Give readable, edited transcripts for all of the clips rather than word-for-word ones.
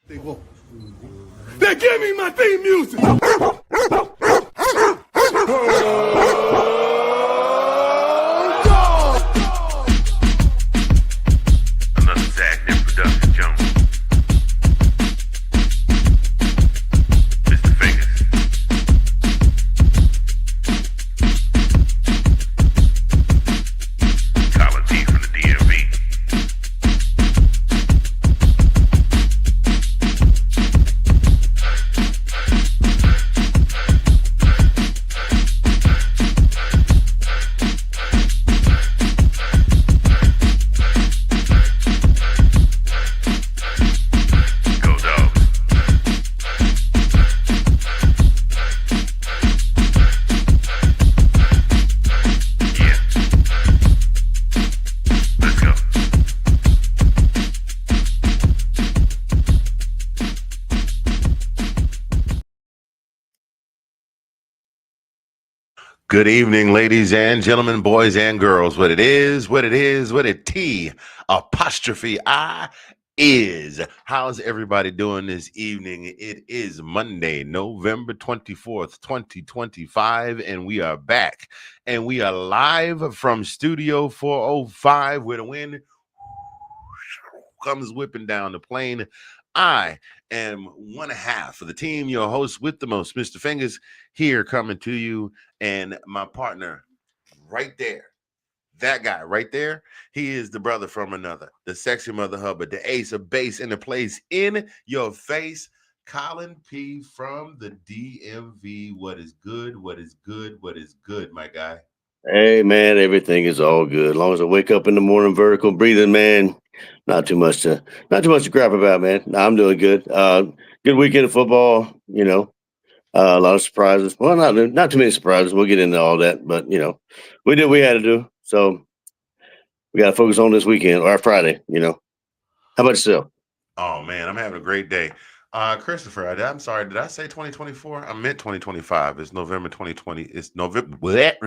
They won't. They give me my theme music. Another Zagnet production, Jones. Mr. Fingaz. Collin from the DMV. Go Dogs. Yeah. Let's go. Good evening, ladies and gentlemen, boys and girls. What it is, what it T apostrophe I is. How's everybody doing this evening? It is Monday, November 24th, 2025, and we are back. And we are live from Studio 405, where the wind comes whipping down the plane. I am one half of the team, your host with the most, Mr. Fingaz, here coming to you. And my partner right there, that guy right there, he is the brother from another, the sexy mother Hubbard, the ace of base in the place in your face, Collin P from the DMV. What is good? What is good? What is good, my guy? Hey man, everything is all good. As long as I wake up in the morning, vertical breathing, man. Not too much to crap about, man. No, I'm doing good. Good weekend of football. A lot of surprises. Well, not too many surprises. We'll get into all that, but we did what we had to do. So we got to focus on this weekend or Friday. How about yourself? Oh man, I'm having a great day. Christopher, I'm sorry, did I say 2024? I meant 2025. It's November 2020. It's November. What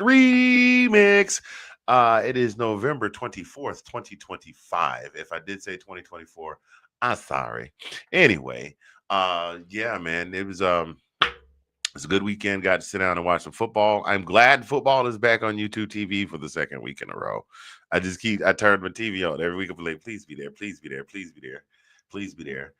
remix? It is November 24th, 2025. If I did say 2024, I'm sorry. Anyway, yeah, man, it's a good weekend. Got to sit down and watch some football. I'm glad football is back on YouTube TV for the second week in a row. I turned my TV on every week. I'm like, please be there, please be there, please be there, please be there.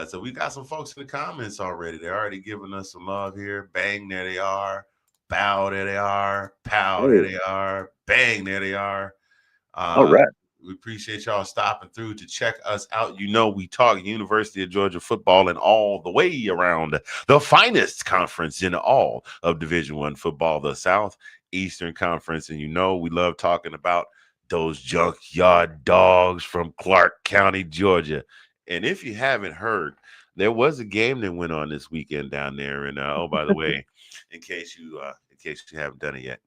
So we got some folks in the comments already. They're already giving us some love here. Bang, there they are. Bow, there they are. Pow, there they are. Bang, there they are. All right. We appreciate y'all stopping through to check us out. We talk University of Georgia football and all the way around the finest conference in all of Division I football, the Southeastern Conference. And we love talking about those junkyard dogs from Clark County, Georgia. And if you haven't heard, there was a game that went on this weekend down there. And oh, by the way, in case you haven't done it yet,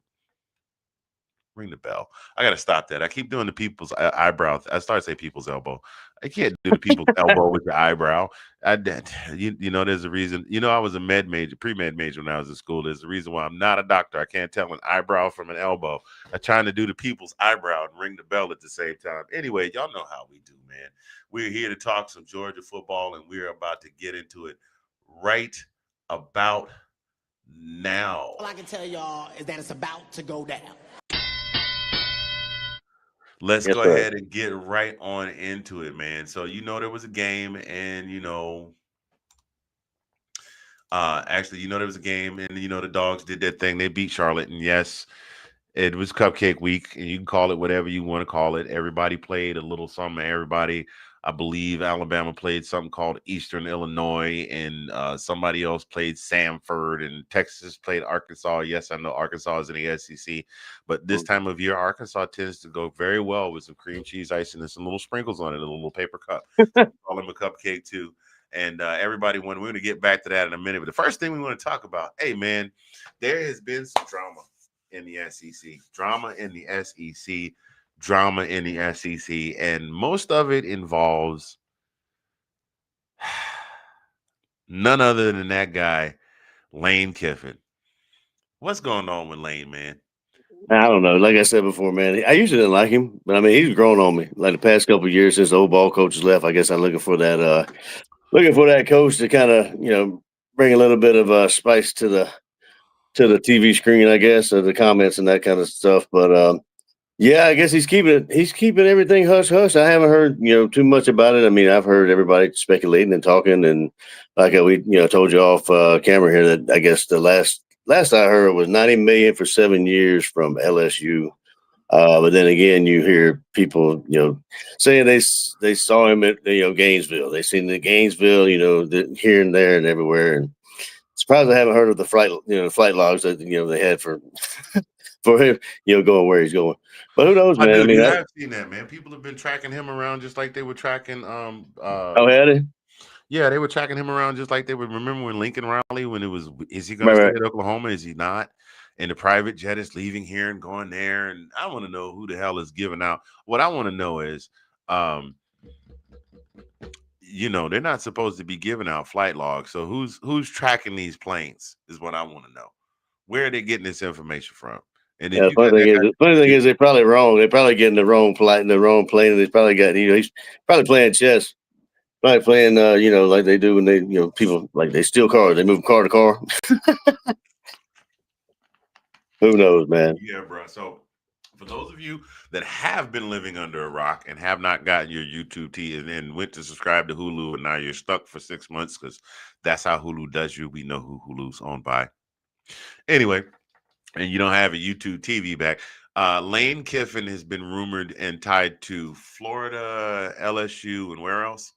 ring the bell. I got to stop that. I keep doing the people's eyebrow. I started to say people's elbow. I can't do the people's elbow with the eyebrow. There's a reason. I was a pre-med major when I was in school. There's a reason why I'm not a doctor. I can't tell an eyebrow from an elbow. I'm trying to do the people's eyebrow and ring the bell at the same time. Anyway, y'all know how we do, man. We're here to talk some Georgia football, and we're about to get into it right about now. All I can tell y'all is that it's about to go down. Let's go ahead and get right on into it, man. So, there was a game and, there was a game and, the Dogs did their thing. They beat Charlotte. And yes, it was Cupcake Week, and you can call it whatever you want to call it. Everybody played a little something. I believe Alabama played something called Eastern Illinois, and somebody else played Samford, and Texas played Arkansas. Yes, I know Arkansas is in the SEC, but this time of year, Arkansas tends to go very well with some cream cheese icing and some little sprinkles on it, a little paper cup. Call them a cupcake too. And everybody, we're going to get back to that in a minute. But the first thing we want to talk about, hey, man, there has been some drama in the SEC, and most of it involves none other than that guy, Lane Kiffin. What's going on with Lane, man? I don't know. Like I said before, man, I usually didn't like him, but I mean, he's grown on me. Like the past couple of years since the old ball coaches left, I guess I'm looking for that coach to kind of bring a little bit of spice to the TV screen, I guess, or the comments and that kind of stuff. But yeah, I guess he's keeping everything hush hush. I haven't heard too much about it. I mean, I've heard everybody speculating and talking, and like we told you off camera here that I guess the last I heard was 90 million for 7 years from LSU. But then again, you hear people saying they saw him at Gainesville. They seen the Gainesville, here and there and everywhere. And surprised I haven't heard of the flight logs that they had for for him, going where he's going. But who knows, I man? I do. mean, You have seen that, man. People have been tracking him around just like they were tracking. oh, had it? Yeah, they were tracking him around just like they would. Remember when Lincoln Riley, when it was, is he going Right, to stay right. at Oklahoma? Is he not? And the private jet is leaving here and going there. And I want to know who the hell is giving out. What I want to know is, they're not supposed to be giving out flight logs. So who's tracking these planes is what I want to know. Where are they getting this information from? And if Yeah, you got that the funny thing is they're probably wrong. They're probably getting the wrong plane. They probably got he's probably playing chess. Probably playing like they do when they people like they steal cars. They move car to car. Who knows, man? Yeah, bro. So for those of you that have been living under a rock and have not gotten your YouTube T and then went to subscribe to Hulu and now you're stuck for 6 months because that's how Hulu does you. We know who Hulu's owned by. Anyway, and you don't have a YouTube TV back. Lane Kiffin has been rumored and tied to Florida, LSU, and where else?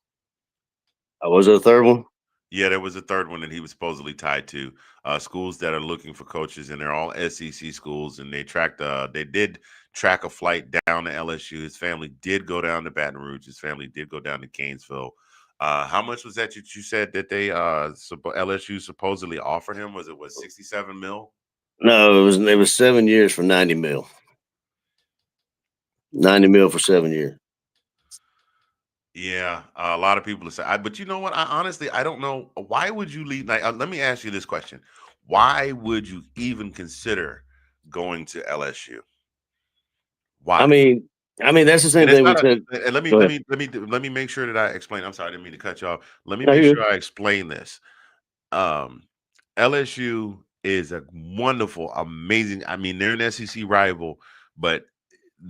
Was there a third one? Yeah, there was a third one that he was supposedly tied to. Schools that are looking for coaches, and they're all SEC schools. And they did track a flight down to LSU. His family did go down to Baton Rouge. His family did go down to Gainesville. How much was that you said that they LSU supposedly offered him? Was it 67 mil? No, it was 7 years for 90 mil. 90 mil for 7 years. Yeah, a lot of people say, but you know what? I don't know. Why would you leave? Like, let me ask you this question: why would you even consider going to LSU? I Why? mean, that's the same And it's thing we not said. and let me Go let ahead. me let me let me make sure that I explain. I'm sorry, I didn't mean to cut you off. Let me No, make you sure good. I explain this. Um, LSU is a wonderful, amazing. I mean, they're an SEC rival, but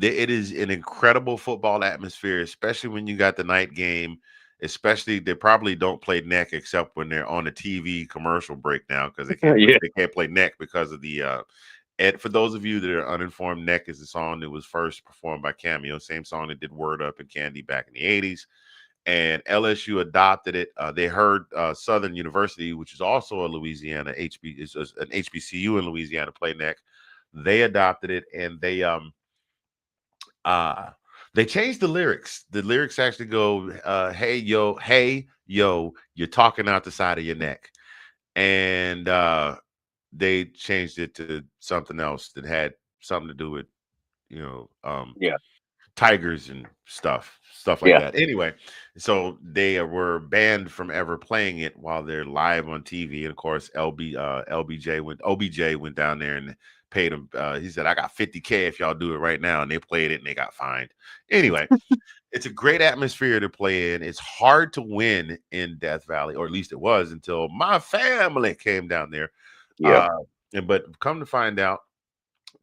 it is an incredible football atmosphere, especially when you got the night game. Especially, they probably don't play neck except when they're on the TV commercial break now because Yeah, they can't play neck because of the. And for those of you that are uninformed, neck is the song that was first performed by Cameo, same song that did Word Up and Candy back in the '80s. And LSU adopted it. They heard Southern University, which is also a Louisiana is an HBCU in Louisiana, play neck. They adopted it, and they changed the lyrics. The lyrics actually go, hey yo, you're talking out the side of your neck. And they changed it to something else that had something to do with, you know, yeah, tigers and stuff like yeah, that. Anyway, so they were banned from ever playing it while they're live on TV. And of course, OBJ went down there and paid him. He said, "I got 50K if y'all do it right now," and they played it and they got fined. Anyway, it's a great atmosphere to play in. It's hard to win in Death Valley, or at least it was until my family came down there. yeah, But come to find out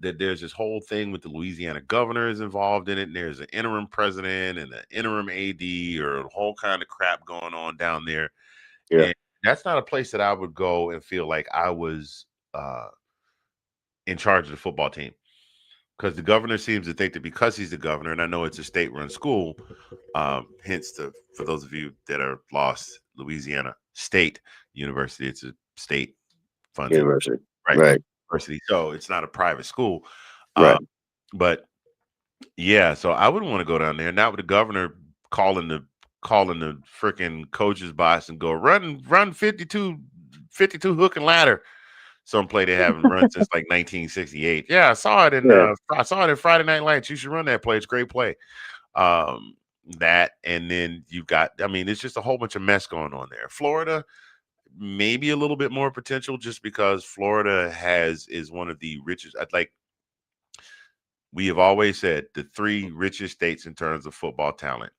that there's this whole thing with the Louisiana governor is involved in it, and there's an interim president and an interim AD or a whole kind of crap going on down there. yeah, And that's not a place that I would go and feel like I was in charge of the football team. Because the governor seems to think that because he's the governor, and I know it's a state-run school, for those of you that are lost, Louisiana State University, it's a state-funded, University. right, Right, university. So it's not a private school. right. But yeah, so I wouldn't want to go down there. Not with the governor calling the freaking coaches box and go run 52 hook and ladder. Some play they haven't run since like 1968. Yeah, Yeah, I saw it in Friday Night Lights. You should run that play. It's a great play. That and then you've got, I mean, it's just a whole bunch of mess going on there. Florida, maybe a little bit more potential just because Florida is one of the richest. Like We have always said the 3 richest states in terms of football talent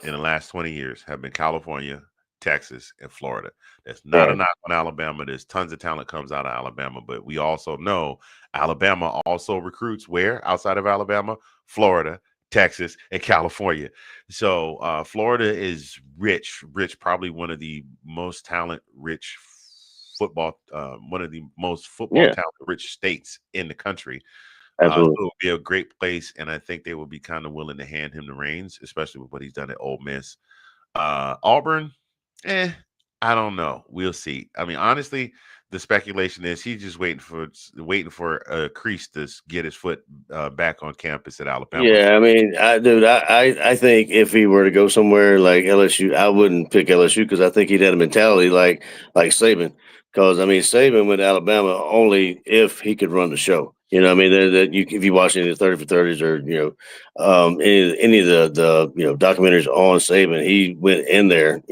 in the last 20 years have been California, Texas, and Florida. That's not a Right. knock on Alabama. There's tons of talent comes out of Alabama, but we also know Alabama also recruits where outside of Alabama? Florida, Texas, and California. So Florida is rich, probably one of the most talent rich football, one of the most football Yeah, talent rich states in the country. So absolutely. it would be a great place, and I think they would be kind of willing to hand him the reins, especially with what he's done at Ole Miss. Auburn, I don't know. We'll see. I mean, honestly, the speculation is he's just waiting for a crease to get his foot back on campus at Alabama. Yeah, I mean, I think if he were to go somewhere like LSU, I wouldn't pick LSU because I think he'd had a mentality like Saban. Because I mean, Saban went to Alabama only if he could run the show. You know, what I mean, that you if you watch any of the 30 for 30s or any of the documentaries on Saban, he went in there,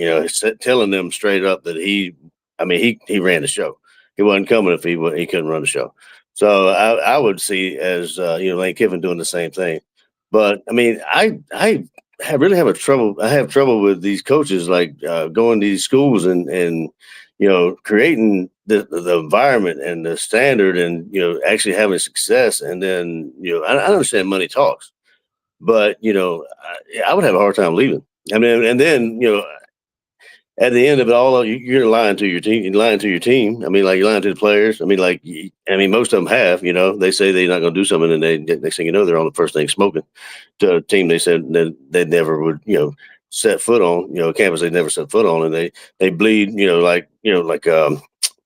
telling them straight up that he ran the show. He wasn't coming if he couldn't run the show. So I would see as Lane Kiffin doing the same thing. But I mean, really have trouble. I have trouble with these coaches like going to these schools and creating the environment and the standard and actually having success. And then I understand money talks, but I would have a hard time leaving. I mean, and then at the end of it all, you're lying to your team. You're lying to your team. I mean, like you're lying to the players. I mean, most of them have. They say they're not going to do something, and they next thing you know, they're on the first thing smoking to a team they said that they never would, set foot on. Campus they never set foot on, and they bleed.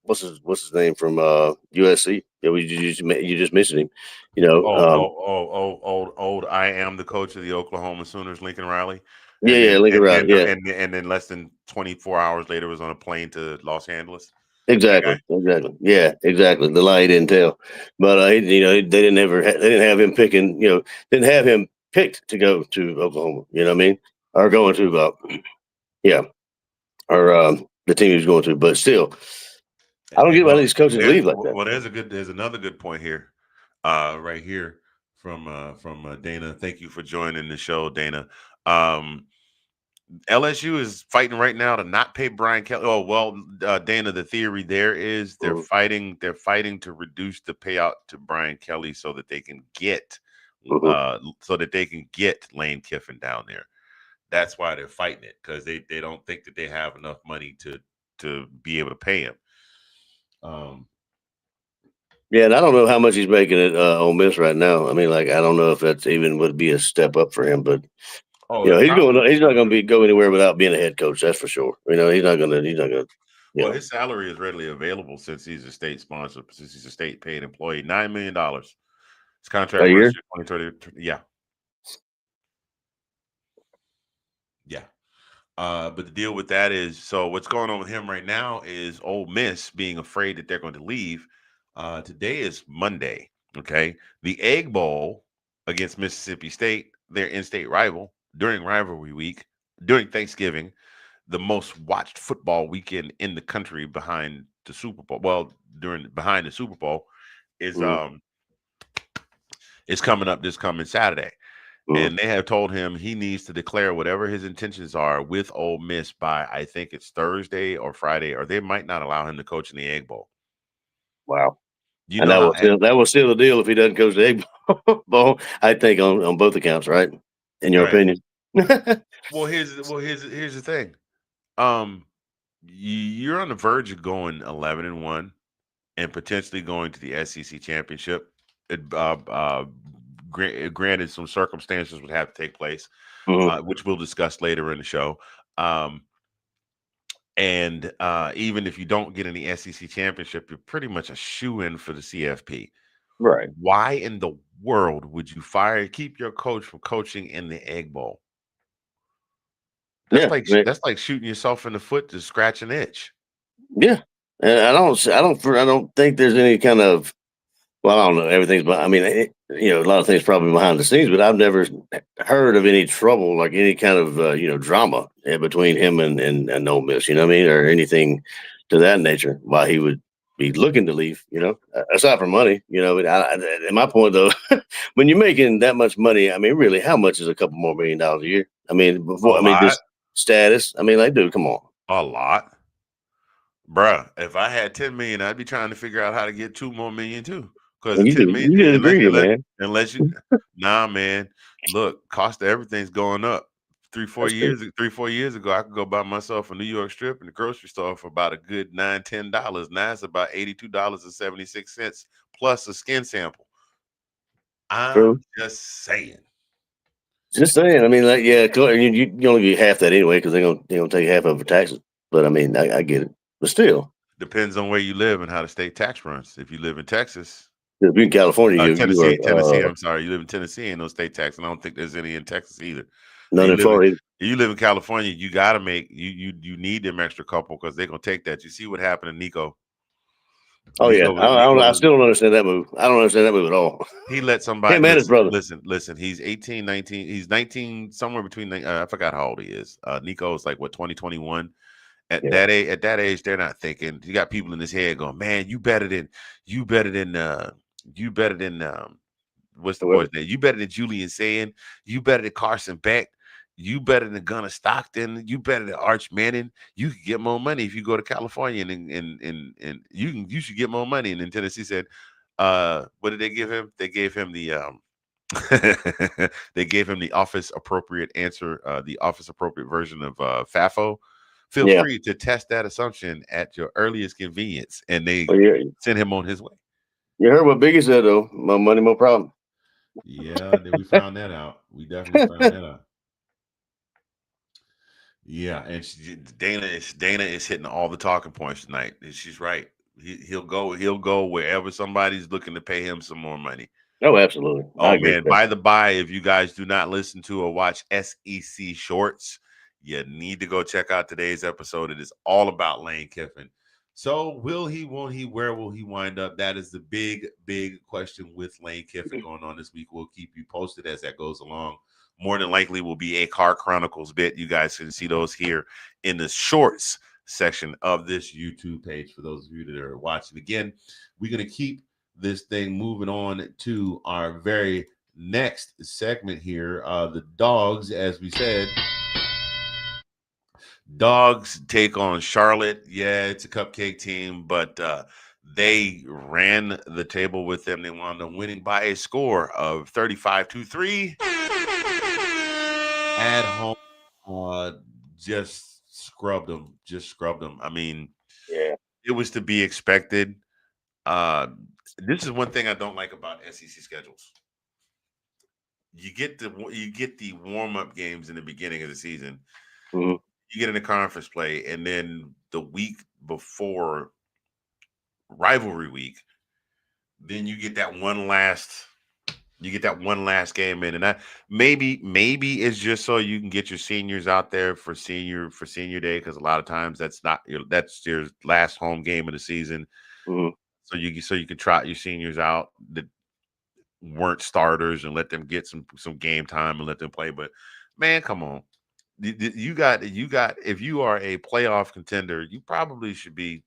What's his name from USC? Yeah, you just mentioned him. Old. I am the coach of the Oklahoma Sooners, Lincoln Riley. Yeah, Lincoln Riley. Yeah, And then less than 24 hours later was on a plane to Los Angeles. exactly. Yeah, exactly. The lie he didn't tell, but they didn't have him picking. Didn't have him picked to go to Oklahoma. You know what I mean? Or going to or the team he was going to. But still, I don't get why these coaches leave like that. Well, there's another good point here, right here from Dana. Thank you for joining the show, Dana. LSU is fighting right now to not pay Brian Kelly. Oh well, Dana. The theory there is they're fighting to reduce the payout to Brian Kelly so that they can get Lane Kiffin down there. That's why they're fighting it, because they don't think that they have enough money to be able to pay him. Yeah, and I don't know how much he's making at Ole Miss right now. I mean, I don't know if that's even would be a step up for him, but he's not going to go anywhere without being a head coach. That's for sure. He's not going to. Well, his salary is readily available since he's a state sponsor, since he's a state paid employee. $9 million. His contract a year. 2020. Yeah. Yeah. But the deal with that is, so what's going on with him right now is Ole Miss being afraid that they're going to leave. Today is Monday. Okay. The Egg Bowl against Mississippi State, their in-state rival, during rivalry week, during Thanksgiving, the most watched football weekend in the country behind the Super Bowl. Well, behind the Super Bowl is coming up this coming Saturday. And they have told him he needs to declare whatever his intentions are with Ole Miss by, I think it's Thursday or Friday, or they might not allow him to coach in the Egg Bowl. Wow. That will seal the deal if he doesn't coach the Egg Bowl, I think, on both accounts, right? In your opinion. Well, here's the thing. You're on the verge of going 11-1 and potentially going to the SEC championship. Granted, some circumstances would have to take place, which we'll discuss later in the show. And even if you don't get in the SEC championship, you're pretty much a shoe-in for the CFP. Right. Why in the world would you keep your coach from coaching in the Egg Bowl? That's like shooting yourself in the foot to scratch an itch. Yeah, and I don't think there's any kind of, well, I don't know, everything's, but I mean, a lot of things probably behind the scenes, but I've never heard of any trouble, like any kind of drama between him and Ole Miss. You know what I mean, or anything to that nature. Why he would be looking to leave. Aside from money. And my point though, when you're making that much money, I mean, really, how much is a couple more $1 million a year? I mean, A lot. just status. I mean, like, dude, come on. A lot. Bruh, if I had 10 million, I'd be trying to figure out how to get 2 more million too. Because You 10 million, just greedy, man. unless you, nah, man. Look, cost of everything's going up. 3-4 years ago, I could go buy myself a New York strip in the grocery store for about a good $9-10. Now it's about $82.76 plus a skin sample. I'm just saying. Just saying. I mean, like, yeah, you only get half that anyway because they're gonna take half of it for taxes. But I mean, I get it. But still, Depends on where you live and how the state tax runs. If you live in Texas, if you're in California, Tennessee. I'm sorry, you live in Tennessee, ain't no state tax, and I don't think there's any in Texas either. none in Florida. You live in California, you got to make you need them extra couple because they're gonna take that. You see what happened to Nico? Oh yeah, I still don't understand that move. I don't understand that move at all. He let somebody. Him and his brother. Listen. He's 18, 19. He's 19, somewhere between. I forgot how old he is. Nico is like what 2021. At that age, they're not thinking. You got people in his head going, "Man, you better than what's the boy's name? You better than Julian saying. You better than Carson Beck. You better than Gunnar Stockton. You better than Arch Manning. You could get more money if you go to California and you should get more money." And then Tennessee said, "What did they give him? They gave him the they gave him the office appropriate answer, the office appropriate version of FAFO. Feel free to test that assumption at your earliest convenience," and they sent him on his way. You heard what Biggie said though: "More money, more problem." Yeah, then we found that out. We definitely found that out. Yeah, and Dana is hitting all the talking points tonight. And she's right. He'll go wherever somebody's looking to pay him some more money. Oh, absolutely. Oh man, by the by, if you guys do not listen to or watch SEC Shorts, you need to go check out today's episode. It is all about Lane Kiffin. So will he, won't he, where will he wind up? That is the big question with Lane Kiffin going on this week. We'll keep you posted as that goes along. More than likely will be a Car Chronicles bit. You guys can see those here in the shorts section of this YouTube page for those of you that are watching. Again, we're going to keep this thing moving on to our very next segment here. The dogs, as we said, dogs take on Charlotte. Yeah, it's a cupcake team, but they ran the table with them. They wound up winning by a score of 35-3 at home. Just scrubbed them. I mean, yeah, it was to be expected. This is one thing I don't like about SEC schedules. You get the warm-up games in the beginning of the season. Mm-hmm. You get into conference play, and then the week before rivalry week, then you get that one last game in, and that maybe it's just so you can get your seniors out there for senior day, because a lot of times that's your last home game of the season. Mm-hmm. So you can trot your seniors out that weren't starters and let them get some game time and let them play. But man, come on. You got if you are a playoff contender, you probably should be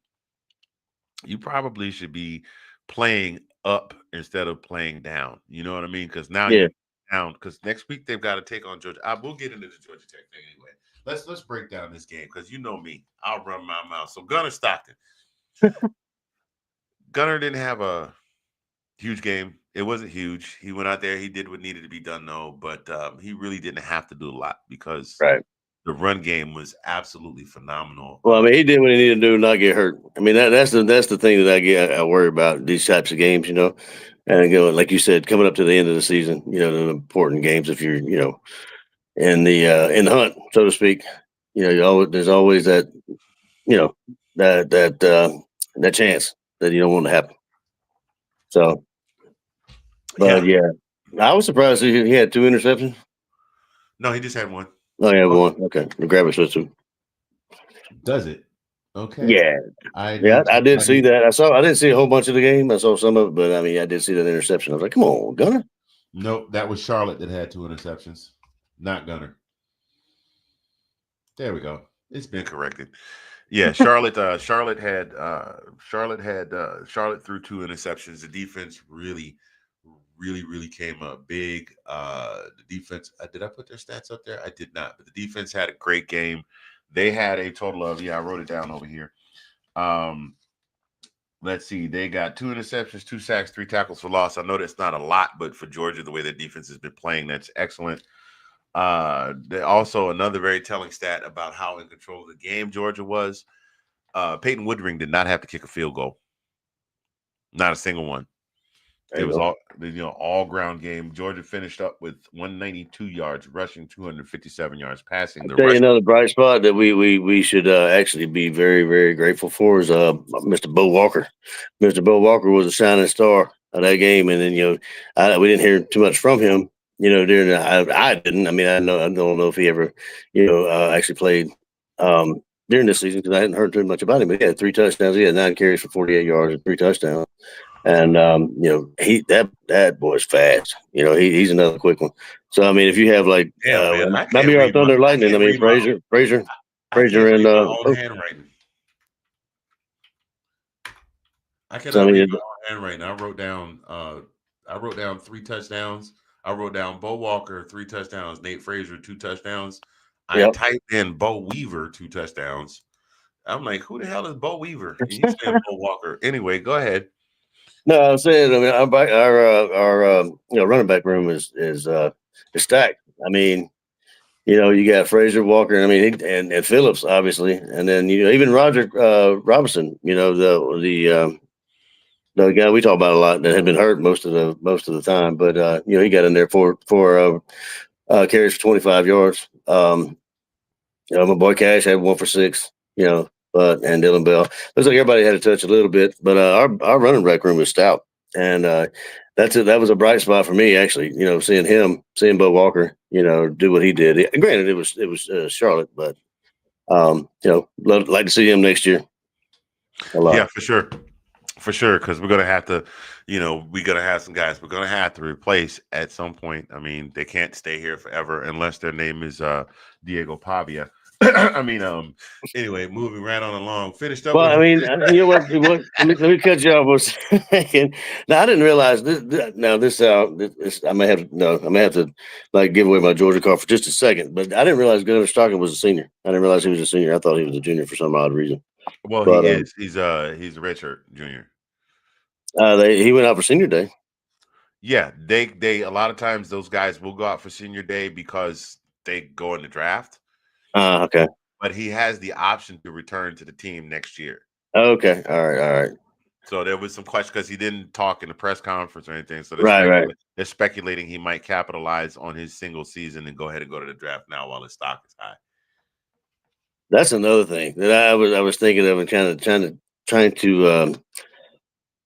playing up instead of playing down. You know what I mean? Because now you're down, because next week they've got to take on Georgia. We'll get into the Georgia Tech thing anyway. Let's break down this game, because you know me, I'll run my mouth. So Gunnar Stockton. Gunnar didn't have a huge game. It wasn't huge. He went out there. He did what needed to be done, though. But he really didn't have to do a lot, because the run game was absolutely phenomenal. Well, I mean, he did what he needed to do, not get hurt. I mean, that's the thing that I worry about these types of games, And again, like you said, coming up to the end of the season, the important games, if you're, in the hunt, so to speak, there's always that, that chance that you don't want to happen. So. But I was surprised he had 2 interceptions. No, he just had one. Oh, yeah, one. Okay, the grabber switch too. Does it? Okay. Yeah, I did see that. I didn't see a whole bunch of the game. I saw some of it, but I mean, I did see that interception. I was like, "Come on, Gunnar." Nope, that was Charlotte that had 2 interceptions, not Gunnar. There we go. It's been corrected. Yeah, Charlotte threw 2 interceptions. The defense really came up big. The defense, did I put their stats up there? I did not, but the defense had a great game. They had a total of, I wrote it down over here. Let's see, they got 2 interceptions, 2 sacks, 3 tackles for loss. I know that's not a lot, but for Georgia, the way their defense has been playing, that's excellent. Also another very telling stat about how in control of the game Georgia was. Peyton Woodring did not have to kick a field goal. Not a single one. It was all ground game. Georgia finished up with 192 yards rushing, 257 yards passing. I'll tell you another bright spot that we should actually be very, very grateful for is Mr. Bo Walker. Mr. Bo Walker was a shining star of that game, and then we didn't hear too much from him. During I didn't. I mean, I don't know if he ever actually played during this season because I hadn't heard too much about him. But he had 3 touchdowns. He had 9 carries for 48 yards and 3 touchdowns. And that boy's fast. He's another quick one. So I mean, if you have like maybe our Thunder Lightning. I mean, Frazier, and handwriting. I cannot read my own handwriting. I wrote down 3 touchdowns. I wrote down Bo Walker 3 touchdowns. Nate Frazier 2 touchdowns. I typed in Bo Weaver 2 touchdowns. I'm like, who the hell is Bo Weaver? And you said Bo Walker. Anyway, go ahead. No, I'm saying, I mean, our running back room is stacked. I mean, you got Frazier, Walker, I mean, and Phillips, obviously, and then even Roger Robinson, the guy we talk about a lot that had been hurt most of the time, but he got in there for carries for 25 yards. My boy Cash had 1 for 6. And Dylan Bell. Looks like everybody had to touch a little bit, but our running back room is stout, and that's it. That was a bright spot for me, actually. Seeing Bo Walker, do what he did. Granted, it was Charlotte, but like to see him next year. Yeah, for sure, because we're gonna have to, we're gonna have some guys we're gonna have to replace at some point. I mean, they can't stay here forever unless their name is Diego Pavia. I mean, anyway, moving right on along. Finished up. Well, I mean, what? Let me cut you off for a second. Now, I didn't realize this. Now, I may have to like give away my Georgia card for just a second. But I didn't realize Gunnar Stockton was a senior. I didn't realize he was a senior. I thought he was a junior for some odd reason. Well, he is. He's a redshirt junior. He went out for senior day. Yeah, they a lot of times those guys will go out for senior day because they go in the draft. Okay. But he has the option to return to the team next year. Okay. All right. So there was some question because he didn't talk in the press conference or anything. So they're speculating he might capitalize on his single season and go ahead and go to the draft now while his stock is high. That's another thing that I was thinking of and kind of trying to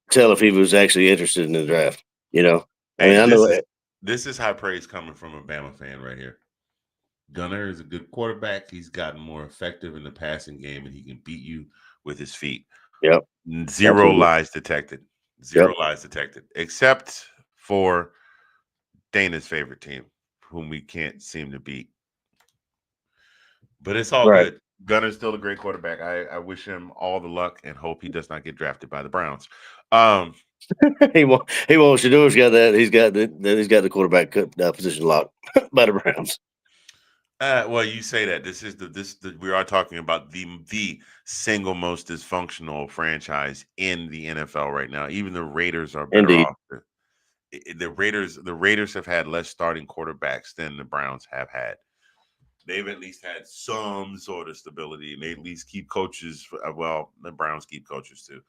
tell if he was actually interested in the draft. This is high praise coming from a Bama fan right here. Gunnar is a good quarterback. He's gotten more effective in the passing game, and he can beat you with his feet. Yep. Zero lies detected. Lies detected, except for Dana's favorite team, whom we can't seem to beat. But it's all good. Gunnar's still a great quarterback. I wish him all the luck and hope he does not get drafted by the Browns. He won't. Shador's got that. He's got the quarterback position locked by the Browns. Well, you say that we are talking about the single most dysfunctional franchise in the NFL right now. Even the Raiders are better off. The Raiders have had less starting quarterbacks than the Browns have had. They've at least had some sort of stability, and they at least keep coaches. Well, the Browns keep coaches too.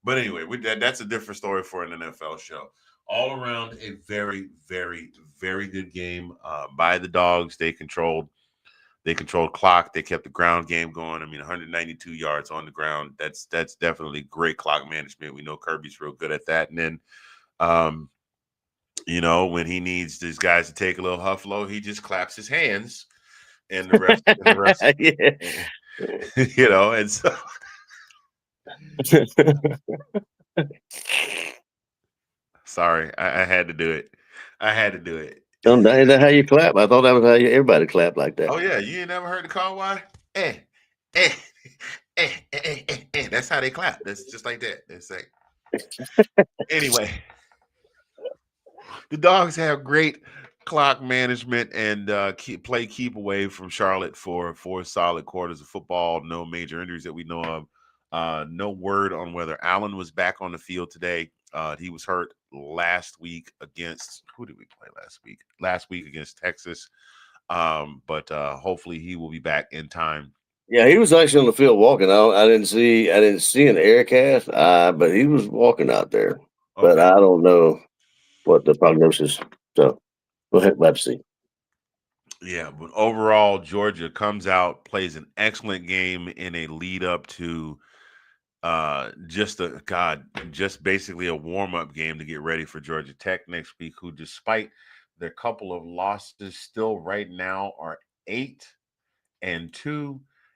But anyway, that's a different story for an NFL show. All around, a very, very, very good game by the Dogs. They controlled clock. They kept the ground game going. I mean, 192 yards on the ground. That's definitely great clock management. We know Kirby's real good at that. And then, when he needs these guys to take a little huff low, he just claps his hands. And the rest, and so sorry, I had to do it. Is that how you clap? I thought that was how everybody clapped like that. Oh yeah, you ain't never heard the call? Why? That's how they clap. That's just like that. It's like anyway. The Dogs have great clock management and keep away from Charlotte for 4 solid quarters of football. No major injuries that we know of. No word on whether Allen was back on the field today. He was hurt last week against who did we play last week? Last week against Texas. But hopefully he will be back in time. Yeah, he was actually on the field walking. I didn't see an air cast, but he was walking out there. But Okay. I don't know what the prognosis. So we'll have to see. Yeah, but overall, Georgia comes out, plays an excellent game in a lead up to just basically a warm-up game to get ready for Georgia Tech next week, who despite their couple of losses still right now are 8-2,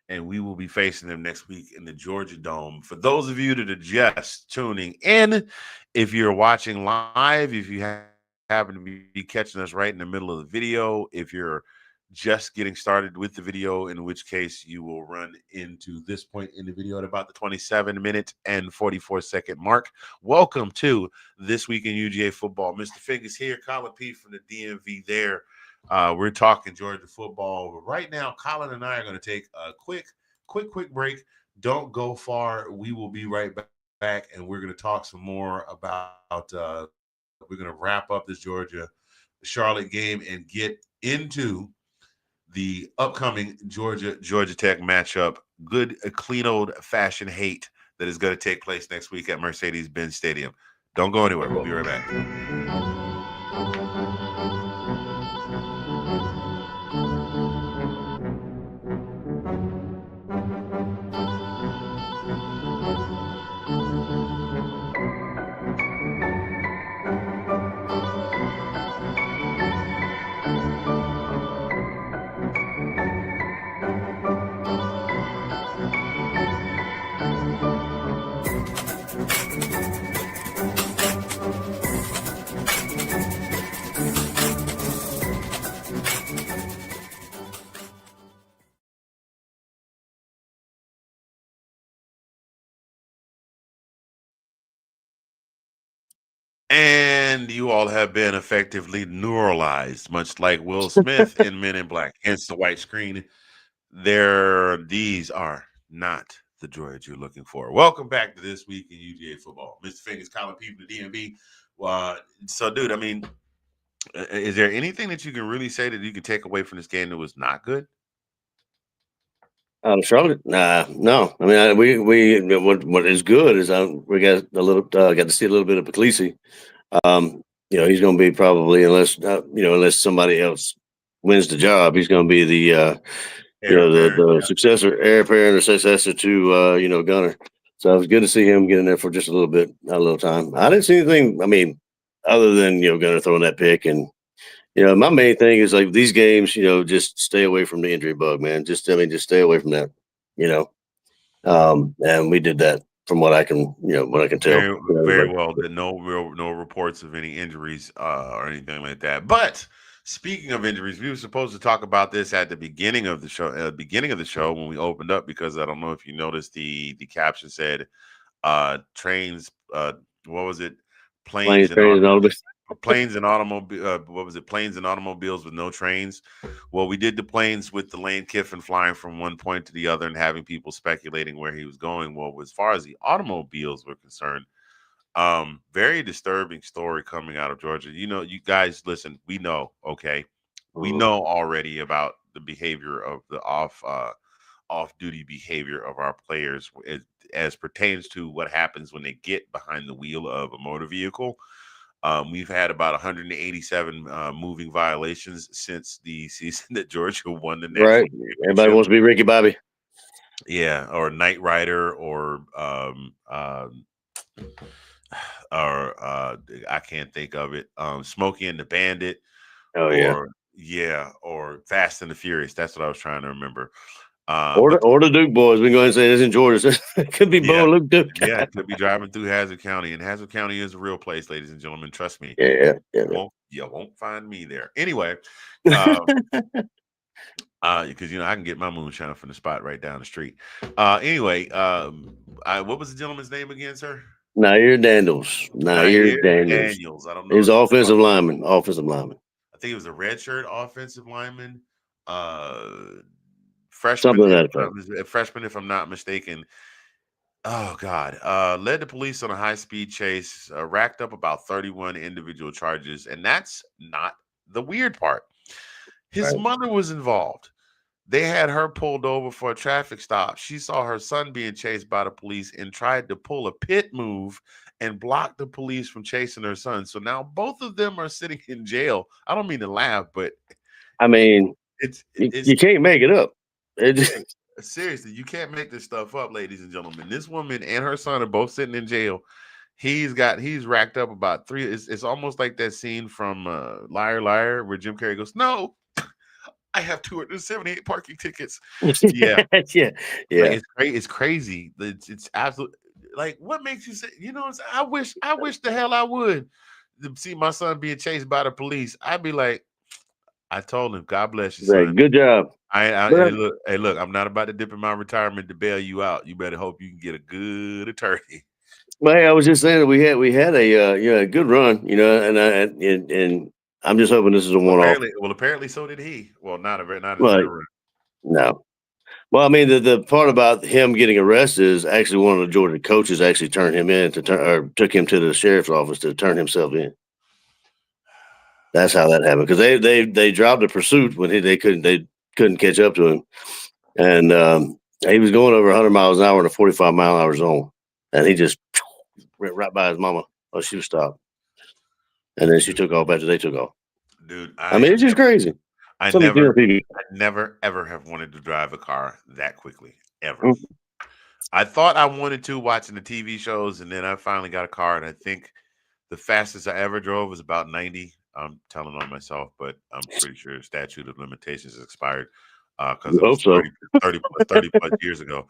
and we will be facing them next week in the Georgia Dome. For those of you that are just tuning in, if you're watching live, if you happen to be catching us right in the middle of the video, if you're just getting started with the video, in which case you will run into this point in the video at about the 27-minute and 44-second mark. Welcome to This Week in UGA Football. Mr. Fingaz here, Collin P from the DMV there. We're talking Georgia football. Right now, Collin and I are going to take a quick break. Don't go far. We will be right back, and we're going to talk some more about we're going to wrap up this Georgia-Charlotte game and get into the upcoming Georgia Tech matchup. Good, clean old fashioned hate that is going to take place next week at Mercedes-Benz Stadium. Don't go anywhere. We'll be right back. And you all have been effectively neuralized, much like Will Smith in Men in Black. Hence the white screen. These are not the droids you're looking for. Welcome back to This Week in UGA Football. Mr. Fingaz, Collin P from the DMV. So, dude, I mean, is there anything that you can really say that you can take away from this game that was not good? Charlotte? Nah, no. I mean, what is good is we got to see a little bit of Puglisi. He's going to be probably unless somebody else wins the job, he's going to be the successor, heir apparent, or successor to Gunner. So it was good to see him get in there for just a little time. I didn't see anything. I mean, other than Gunner throwing that pick, and my main thing is like these games, just stay away from the injury bug, man. Just stay away from that. And we did that from what I can tell. Very well. No reports of any injuries or anything like that. But speaking of injuries, we were supposed to talk about this at the beginning of the show. When we opened up, because I don't know if you noticed the caption said trains. What was it? Planes and automobiles. Planes and automobiles with no trains. Well, we did the planes with the Lane Kiffin flying from one point to the other and having people speculating where he was going. Well, as far as the automobiles were concerned, very disturbing story coming out of Georgia. You guys listen, we know, okay. We know already about the behavior of the off-duty behavior of our players as pertains to what happens when they get behind the wheel of a motor vehicle. We've had about 187 moving violations since the season that Georgia won the national championship. Everybody wants to be Ricky Bobby. Yeah, or Knight Rider, or I can't think of it. Smokey and the Bandit. Or Fast and the Furious. That's what I was trying to remember. Or the Duke boys. We can go ahead and say this in Georgia. It could be Bo and Luke Duke. Yeah, it could be driving through Hazard County. And Hazard County is a real place, ladies and gentlemen. Trust me. Yeah. You won't find me there. Anyway, Because I can get my moonshine from the spot right down the street. Anyway, what was the gentleman's name again, sir? Nair Daniels. Nair Nair Daniels. Daniels. I don't know. He's offensive lineman. Offensive lineman. I think he was a redshirt offensive lineman. Freshman, Something like that. freshman, if I'm not mistaken. Oh God! Led the police on a high-speed chase, racked up about 31 individual charges, and that's not the weird part. His mother was involved. They had her pulled over for a traffic stop. She saw her son being chased by the police and tried to pull a pit move and block the police from chasing her son. So now both of them are sitting in jail. I don't mean to laugh, but I mean, it's you can't make it up. Seriously, you can't make this stuff up, ladies and gentlemen. This woman and her son are both sitting in jail. He's racked up about 3. It's almost like that scene from Liar Liar where Jim Carrey goes, "No, I have 278 parking tickets." Yeah, yeah. Like, it's crazy. It's absolute. Like, what makes you say? I wish the hell I would to see my son being chased by the police. I'd be like, I told him, God bless you, son. Good job. Hey, look, I'm not about to dip in my retirement to bail you out. You better hope you can get a good attorney. Well, hey, I was just saying that we had a good run, and I'm just hoping this is a one-off. Apparently, so did he. Well, not a run. No. Well, I mean, the part about him getting arrested is actually one of the Georgia coaches actually turned him in took him to the sheriff's office to turn himself in. That's how that happened, because they dropped the pursuit when they couldn't catch up to him, and he was going over 100 miles an hour in a 45-mile-an-hour zone, and he just went right by his mama. Oh, she was stopped, and then she took off after they took off. Dude, I mean, it's just crazy. I never ever have wanted to drive a car that quickly ever. Mm-hmm. I thought I wanted to watching the TV shows, and then I finally got a car, and I think the fastest I ever drove was about 90. I'm telling on myself, but I'm pretty sure statute of limitations has expired because it was 30 plus years ago.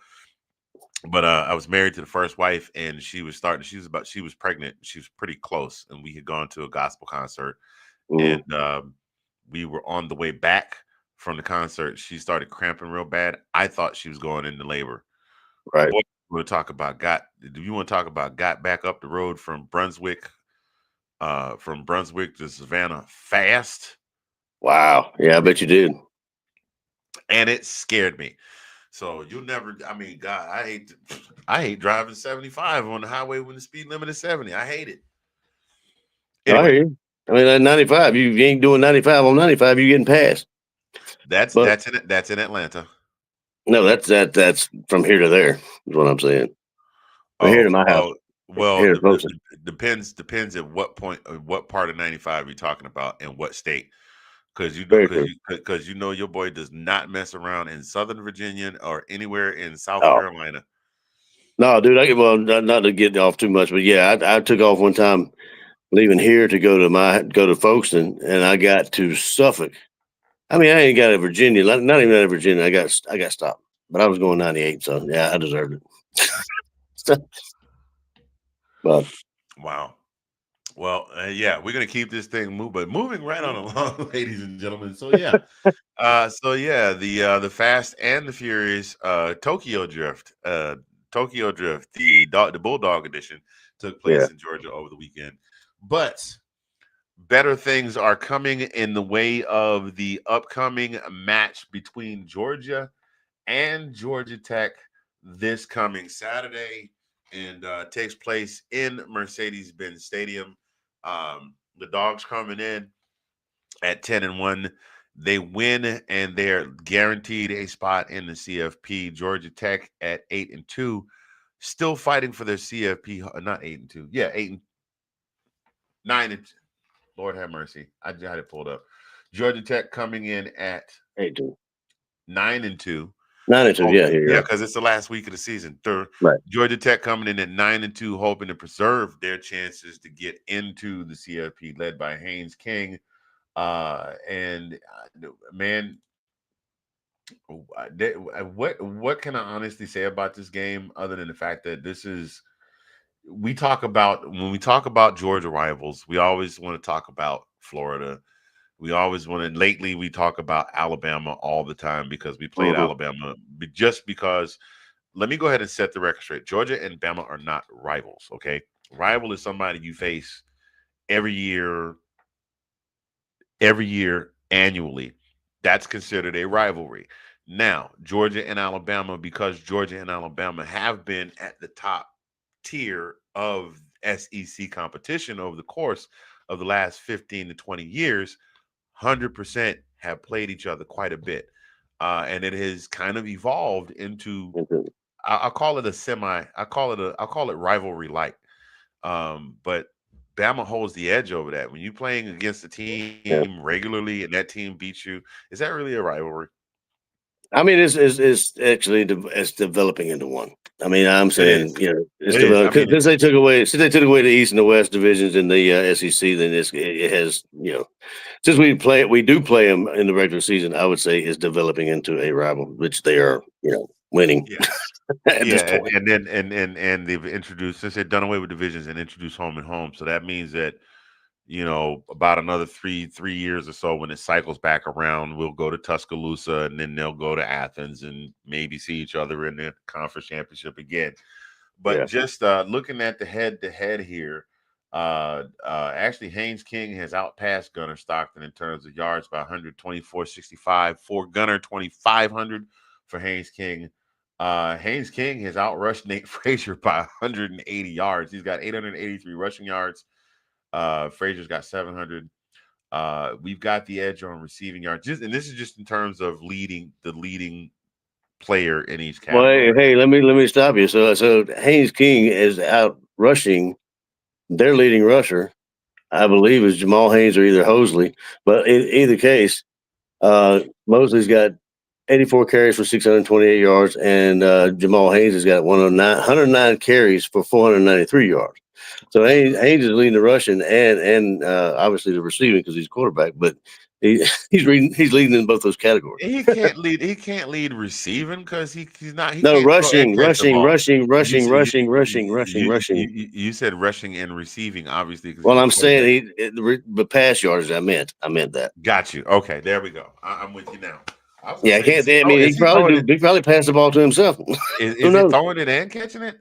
But I was married to the first wife, and she was pregnant. She was pretty close, and we had gone to a gospel concert, and we were on the way back from the concert. She started cramping real bad. I thought she was going into labor. Right. Do you want to talk about got back up the road from Brunswick to Savannah fast? Wow. Yeah, I bet you did. And it scared me. So you'll never. I mean, God, I hate driving 75 on the highway when the speed limit is 70. I hate it. Anyway, I mean, at 95, you ain't doing 95 on 95. You're getting past. That's in Atlanta. No, that's from here to there. Is what I'm saying. From here to my house. Well, it depends at what point, what part of 95 you're talking about, and what state. Because your boy does not mess around in Southern Virginia or anywhere in South Carolina. No, dude. Not to get off too much, but yeah, I took off one time leaving here to go to Folkestone, and I got to Suffolk. I mean, I ain't got to Virginia, not even out of Virginia. I got stopped, but I was going 98, so yeah, I deserved it. But wow. Well, yeah, we're gonna keep this thing moving right on along, ladies and gentlemen. So yeah, the Fast and the Furious Tokyo Drift, the Bulldog edition took place in Georgia over the weekend. But better things are coming in the way of the upcoming match between Georgia and Georgia Tech this coming Saturday, and takes place in Mercedes-Benz Stadium. The Dogs coming in at 10-1. They win, and they're guaranteed a spot in the CFP. Georgia Tech at 8-2, still fighting for their CFP. Not 8-2. Yeah, 9-2. Lord have mercy. I had it pulled up. Georgia Tech coming in at 8-2. 9-2. 9-2, yeah, because it's the last week of the season. Right. Georgia Tech coming in at 9-2, hoping to preserve their chances to get into the CFP, led by Haynes King. Man, what can I honestly say about this game other than the fact that when we talk about Georgia rivals, we always want to talk about Florida. We always want to. Lately, we talk about Alabama all the time because we played Alabama. Just because, let me go ahead and set the record straight. Georgia and Bama are not rivals. Okay, rival is somebody you face every year, annually. That's considered a rivalry. Now, Georgia and Alabama, because Georgia and Alabama have been at the top tier of SEC competition over the course of the last 15 to 20 years, 100% have played each other quite a bit. And it has kind of evolved into, I'll call it a I'll call it rivalry like. But Bama holds the edge over that. When you're playing against a team regularly and that team beats you, is that really a rivalry? I mean, it's actually it's developing into one. I mean, I'm saying, it's developing since they took away the East and the West divisions in the SEC. Then it has, since we do play them in the regular season. I would say it's developing into a rival, which they are, winning. Yeah. At this point. And then and they've introduced, since they've done away with divisions and introduced home and home. So that means that, about another three years or so, when it cycles back around, we'll go to Tuscaloosa and then they'll go to Athens and maybe see each other in the conference championship again. But just looking at the head-to-head here, actually Haynes King has outpassed Gunnar Stockton in terms of yards by 124.65 for Gunnar, 2,500 for Haynes King. Haynes King has outrushed Nate Frazier by 180 yards. He's got 883 rushing yards. Frazier's got 700. We've got the edge on receiving yards. And this is just in terms of leading player in each category. Well, hey, let me stop you. So Haynes King is out rushing their leading rusher, I believe, is Jamal Haynes or either Hosley. But in either case, Mosley's got 84 carries for 628 yards, and Jamal Haynes has got 109 carries for 493 yards. So Haynes is leading the rushing and obviously the receiving because he's quarterback, but he's leading in both those categories. He can't lead. He can't lead receiving because he's not. He No, can't rushing. rushing. You said rushing and receiving, obviously. Well, I'm saying the pass yards. I meant that. Got you. Okay, there we go. I'm with you now. Yeah, I can't. I mean, he probably passed the ball to himself. Is he throwing it and catching it?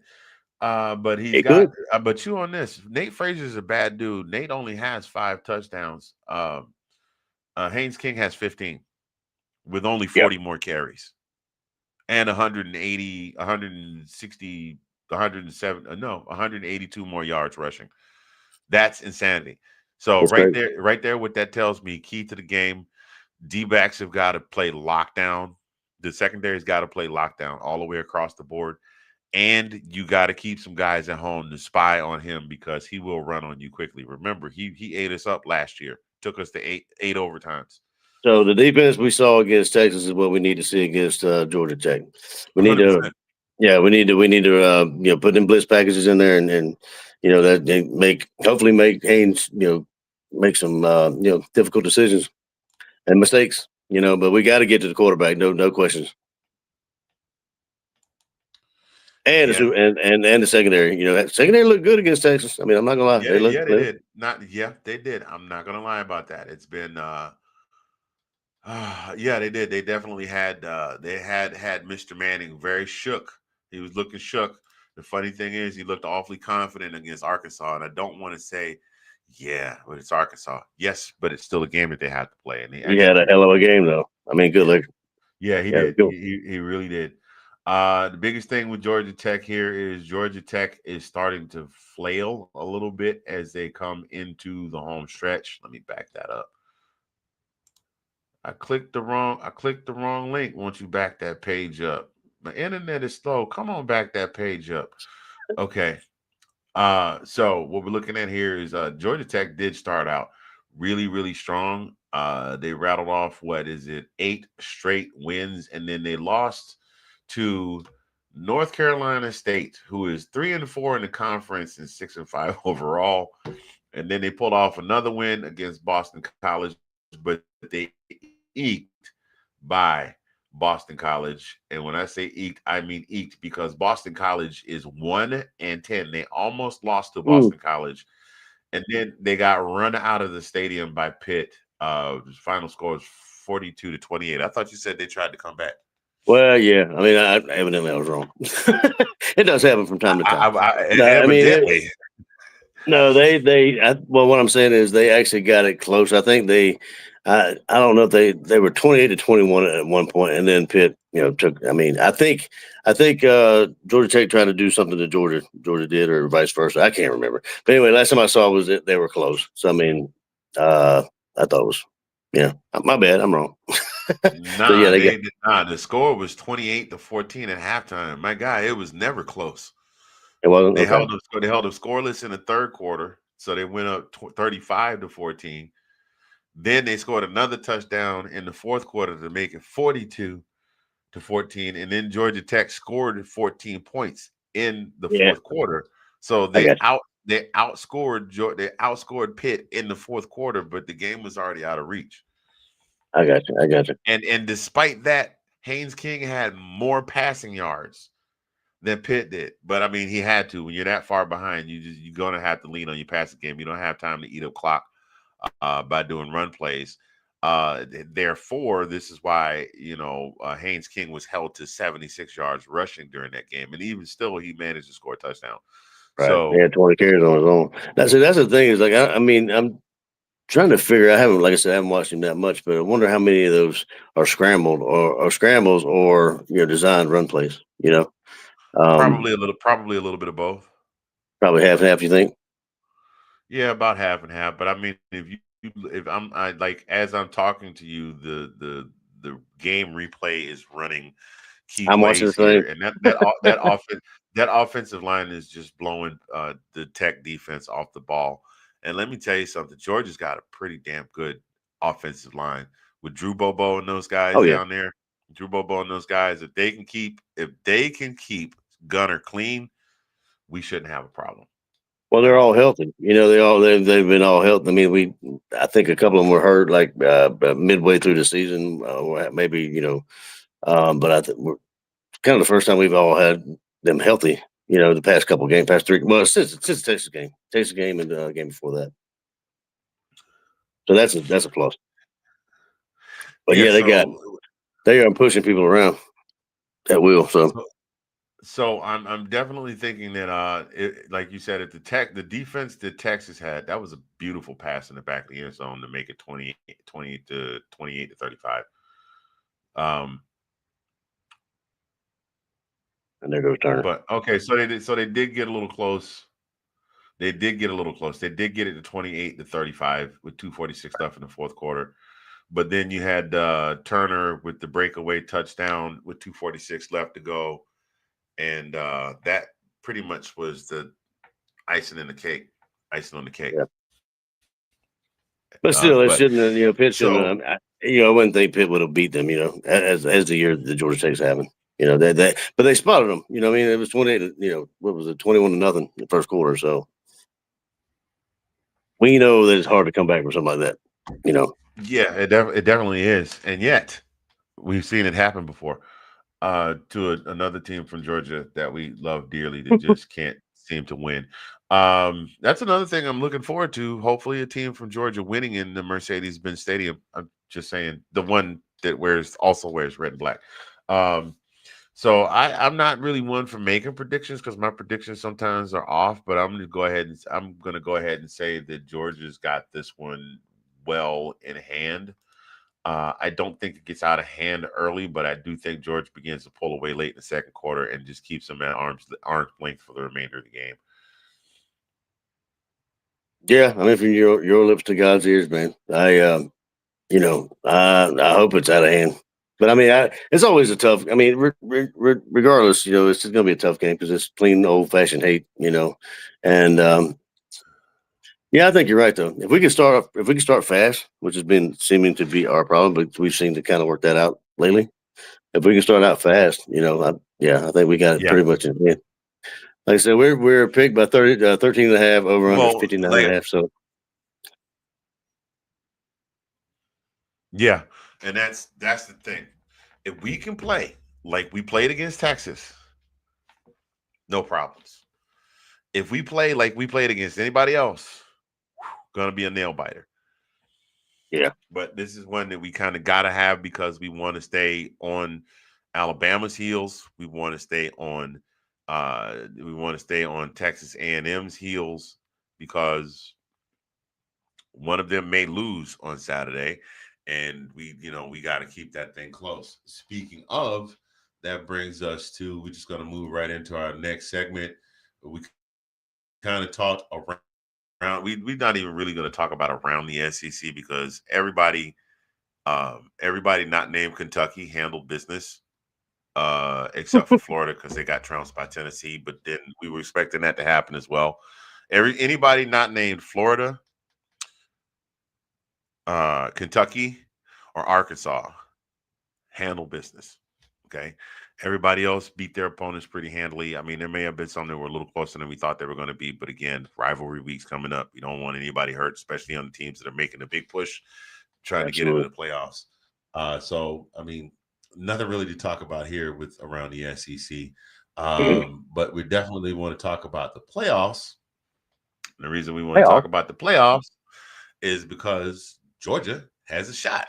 But he's got. But you on this? Nate Frazier's a bad dude. Nate only has 5 touchdowns. Haynes King has 15 with only 40 more carries and 180, 160, 107. No, 182 more yards rushing. That's insanity. So right there, what that tells me, key to the game. D-backs have got to play lockdown. The secondary's got to play lockdown all the way across the board. And you got to keep some guys at home to spy on him because he will run on you quickly. Remember, he ate us up last year. Took us to eight overtimes. So the defense we saw against Texas is what we need to see against Georgia Tech. We need 100%. We need to put them blitz packages in there and that they hopefully make Haynes make some difficult decisions and mistakes, but we got to get to the quarterback. No questions. And the secondary, secondary looked good against Texas. I mean, I'm not gonna lie. They did. They did. I'm not gonna lie about that. It's been they did. They definitely had Mr. Manning very shook. He was looking shook. The funny thing is he looked awfully confident against Arkansas. And I don't want to say, but it's Arkansas. Yes, but it's still a game that they have to play. And he had a hell of a game though. I mean, good luck. Yeah, he did. He really did. The biggest thing with Georgia Tech here is Georgia Tech is starting to flail a little bit as they come into the home stretch. Let me back that up. I clicked the wrong link. Won't you back that page up? My internet is slow. Come on, back that page up. Okay. So what we're looking at here is Georgia Tech did start out really, really strong. They rattled off 8 straight wins, and then they lost to North Carolina State, who is 3-4 in the conference and 6-5 overall. And then they pulled off another win against Boston College, but they eked by Boston College. And when I say eked, I mean eked because Boston College is 1-10. They almost lost to Boston College. And then they got run out of the stadium by Pitt The final score was 42-28. I thought you said they tried to come back. Well, yeah. I mean, evidently I was wrong. It does happen from time to time. Evidently. No, well, what I'm saying is they actually got it close. I think I don't know if they were 28-21 at one point, and then Pitt, took. I mean, I think Georgia Tech tried to do something that Georgia did, or vice versa. I can't remember. But anyway, last time I saw was that they were close. So I mean, I thought it was, my bad. I'm wrong. Nah, yeah, they did not. The score was 28-14 at halftime. My guy, it was never close. It wasn't. They Okay. held them scoreless in the third quarter, so they went up 35-14. Then they scored another touchdown in the fourth quarter to make it 42-14, and then Georgia Tech scored 14 points in the fourth quarter. So they outscored Pitt in the fourth quarter, but the game was already out of reach. I got you. And despite that, Haynes King had more passing yards than Pitt did. But I mean, he had to. When you're that far behind, you're gonna have to lean on your passing game. You don't have time to eat up clock by doing run plays. Therefore, this is why Haynes King was held to 76 yards rushing during that game, and even still, he managed to score a touchdown. Right. So he had 20 carries on his own. That's the thing is, like, I mean, I'm trying to figure. Like I said, I haven't watched him that much, but I wonder how many of those are scrambled or scrambles or designed run plays. probably a little bit of both. Probably half and half. You think? Yeah, about half and half. But I mean, as I'm talking to you, the game replay is running key I'm watching plays the here, thing. and that offensive line is just blowing the Tech defense off the ball. And let me tell you something, Georgia's got a pretty damn good offensive line with Drew Bobo and those guys down there. Drew Bobo and those guys, if they can keep Gunner clean, we shouldn't have a problem. Well, they're all healthy. They've been all healthy. I mean, I think a couple of them were hurt like midway through the season, maybe but I think we're kind of the first time we've all had them healthy. The past couple of games, past three. Well, since the Texas game, and the game before that. So that's a plus. But they are pushing people around at will. So I'm definitely thinking that like you said, at the defense that Texas had, that was a beautiful pass in the back of the end zone to make it 28-35. And there goes Turner. But okay, so they did get a little close. They did get a little close. They did get it to 28-35 with 2:46 left in the fourth quarter. But then you had Turner with the breakaway touchdown with 2:46 left to go. And that pretty much was the icing on the cake. Yeah. But still, it shouldn't have, Pitt shouldn't have, I wouldn't think Pitt would have beat them, as the year the Georgia Tech's having. But they spotted them. I mean, it was 28, what was it, 21-0 in the first quarter. So we know that it's hard to come back from something like that, Yeah, it definitely is. And yet, we've seen it happen before to another team from Georgia that we love dearly that just can't seem to win. That's another thing I'm looking forward to. Hopefully a team from Georgia winning in the Mercedes-Benz Stadium. I'm just saying, the one that also wears red and black. So I'm not really one for making predictions because my predictions sometimes are off, but I'm going to go ahead and say that Georgia's got this one well in hand. I don't think it gets out of hand early, but I do think Georgia begins to pull away late in the second quarter and just keeps them at arm's length for the remainder of the game. Yeah, I mean, from your lips to God's ears, man. I hope it's out of hand. But I mean, it's always a tough. I mean, regardless, it's just going to be a tough game because it's plain old-fashioned hate, And yeah, I think you're right though. If we can start fast, which has been seeming to be our problem, but we've seemed to kind of work that out lately. If we can start out fast, I think we got it pretty much in hand. Like I said, we're picked by 13.5 over under 59.5. So yeah, and that's the thing. If we can play like we played against Texas, no problems. If we play like we played against anybody else, gonna be a nail biter. Yeah. But this is one that we kind of got to have because we want to stay on Alabama's heels. We want to stay on Texas A&M's heels because one of them may lose on Saturday, and we got to keep that thing close. Speaking of, that brings us to, we're just going to move right into our next segment. We kind of talked around. We're not even really going to talk about around the SEC because everybody not named Kentucky handled business, except for Florida because they got trounced by Tennessee. But then we were expecting that to happen as well. Anybody not named Florida, Kentucky, or Arkansas handle business. Okay. Everybody else beat their opponents pretty handily. I mean, there may have been some that were a little closer than we thought they were going to be. But again, rivalry week's coming up. We don't want anybody hurt, especially on the teams that are making a big push, trying to get into the playoffs. So, I mean, nothing really to talk about here with around the SEC. But we definitely want to talk about the playoffs. And the reason we want to talk about the playoffs is because Georgia has a shot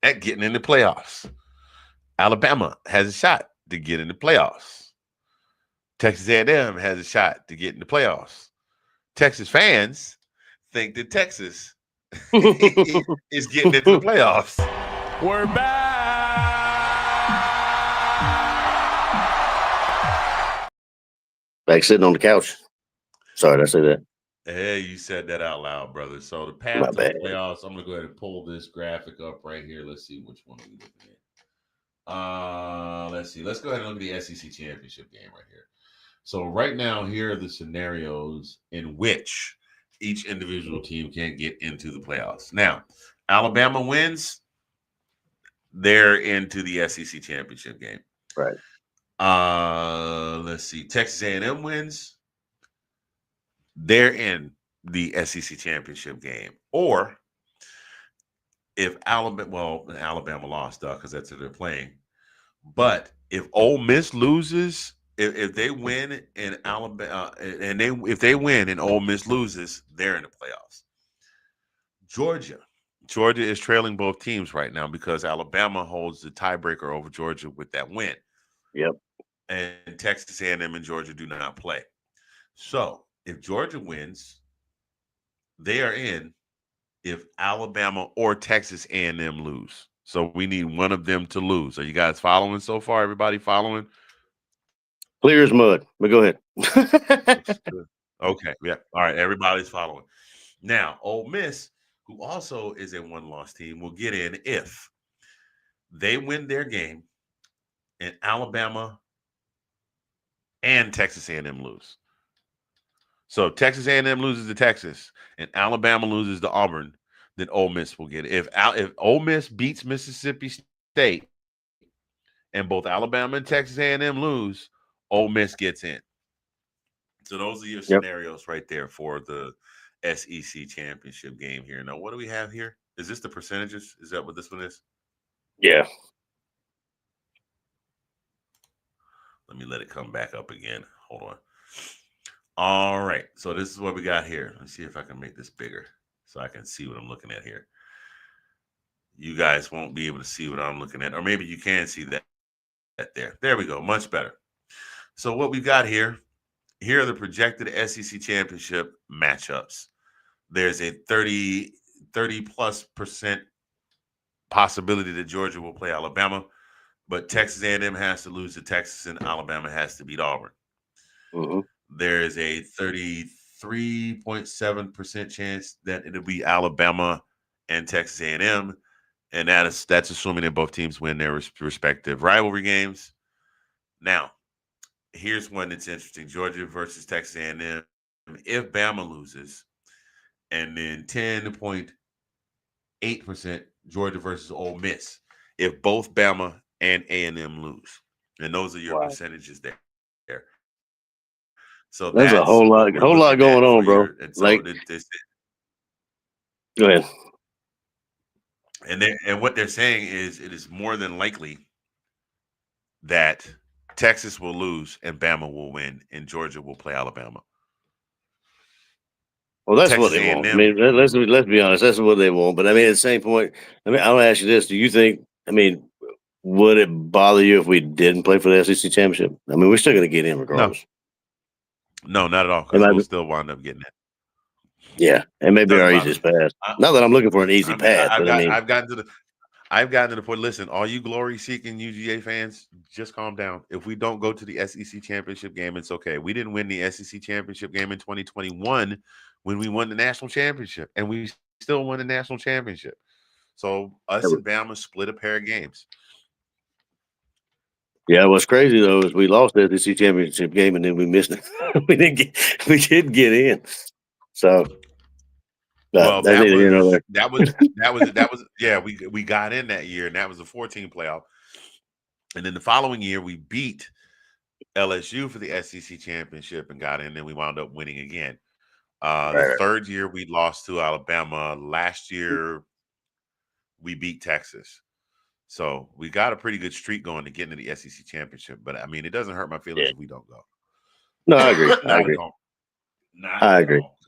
at getting in the playoffs. Alabama has a shot to get in the playoffs. Texas A&M has a shot to get in the playoffs. Texas fans think that Texas is getting into the playoffs. We're back. Back sitting on the couch. Sorry, did I say that? Hey, you said that out loud, brother. So the path to the playoffs, I'm going to go ahead and pull this graphic up right here. Let's see which one are we looking at. Let's see. Let's go ahead and look at the SEC championship game right here. So right now, here are the scenarios in which each individual team can get into the playoffs. Now, Alabama wins, they're into the SEC championship game. Right. Let's see. Texas A&M wins, they're in the SEC championship game. Or if Alabama lost because that's who they're playing. But if Ole Miss loses, if they win and Alabama if they win and Ole Miss loses, they're in the playoffs. Georgia is trailing both teams right now because Alabama holds the tiebreaker over Georgia with that win. Yep. And Texas A&M and Georgia do not play. So if Georgia wins, they are in. If Alabama or Texas A&M lose. So we need one of them to lose. Are you guys following so far? Everybody following? Clear as mud. But go ahead. Okay. Yeah. All right. Everybody's following. Now, Ole Miss, who also is a one-loss team, will get in if they win their game and Alabama and Texas A&M lose. So if Texas A&M loses to Texas and Alabama loses to Auburn, then Ole Miss will get it. If Ole Miss beats Mississippi State and both Alabama and Texas A&M lose, Ole Miss gets in. So those are your scenarios right there for the SEC championship game here. Now, what do we have here? Is this the percentages? Is that what this one is? Yeah. Let me let it come back up again. Hold on. All right. So this is what we got here. Let's see if I can make this bigger so I can see what I'm looking at here. You guys won't be able to see what I'm looking at, or maybe you can see that there. There we go. Much better. So what we've got here are the projected SEC championship matchups. There's a 30+% possibility that Georgia will play Alabama, but Texas A&M has to lose to Texas and Alabama has to beat Auburn. Mm-hmm. There's a 33.7% chance that it'll be Alabama and Texas A&M, and that's assuming that both teams win their respective rivalry games. Now, here's one that's interesting: Georgia versus Texas A&M. If Bama loses, and then 10.8% Georgia versus Ole Miss if both Bama and A&M lose, and those are your percentages there. So there's a whole lot going on, bro. Like, go ahead. And what they're saying is it is more than likely that Texas will lose and Bama will win and Georgia will play Alabama. Well, that's what Texas they want. I A&M. mean, let's be honest. That's what they want. But I mean, at the same point, I mean, I'll ask you this: do you think? I mean, would it bother you if we didn't play for the SEC championship? I mean, we're still going to get in No, regardless. no, not at all, It because might we'll be, still wind up getting it. yeah, it may be Doesn't our bother me. easiest path. I, Not that I'm looking for an easy I mean, path, but I mean, I've gotten to the point. Listen, all you glory-seeking UGA fans, just calm down. If we don't go to the SEC championship game, it's okay. We didn't win the SEC championship game in 2021 when we won the national championship, and we still won the national championship. So us and Bama split a pair of games. yeah. What's crazy though is we lost the SEC championship game and then we missed it. We did get in. So, Well, that's neither here nor there. yeah. We got in that year, and that was a 14 playoff. And then the following year, we beat LSU for the SEC championship and got in, and we wound up winning again. The third year we lost to Alabama. Last year we beat Texas. So we got a pretty good streak going to get into the SEC championship. But I mean, it doesn't hurt my feelings if we don't go. No, I agree. I Not agree. at all. Not I at agree. all.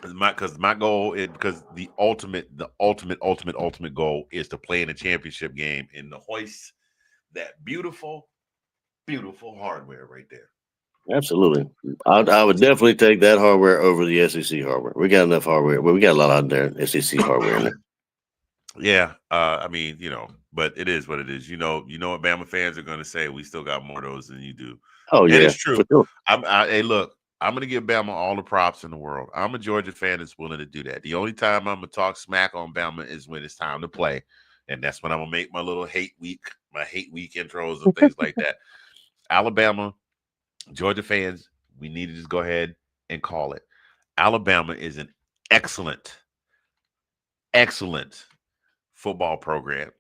Because my goal is because the ultimate goal is to play in a championship game and to hoist that beautiful hardware right there. Absolutely. I would definitely take that hardware over the SEC hardware. We got enough hardware. Well, we got a lot out there, SEC hardware in there. Yeah. I mean, but it is what it is. You know what Bama fans are going to say. We still got more of those than you do. Oh, and yeah. it's true. For sure. Hey, look, I'm going to give Bama all the props in the world. I'm a Georgia fan that's willing to do that. The only time I'm going to talk smack on Bama is when it's time to play. And that's when I'm going to make my little hate week intros and things like that. Alabama, Georgia fans, we need to just go ahead and call it. Alabama is an excellent football program.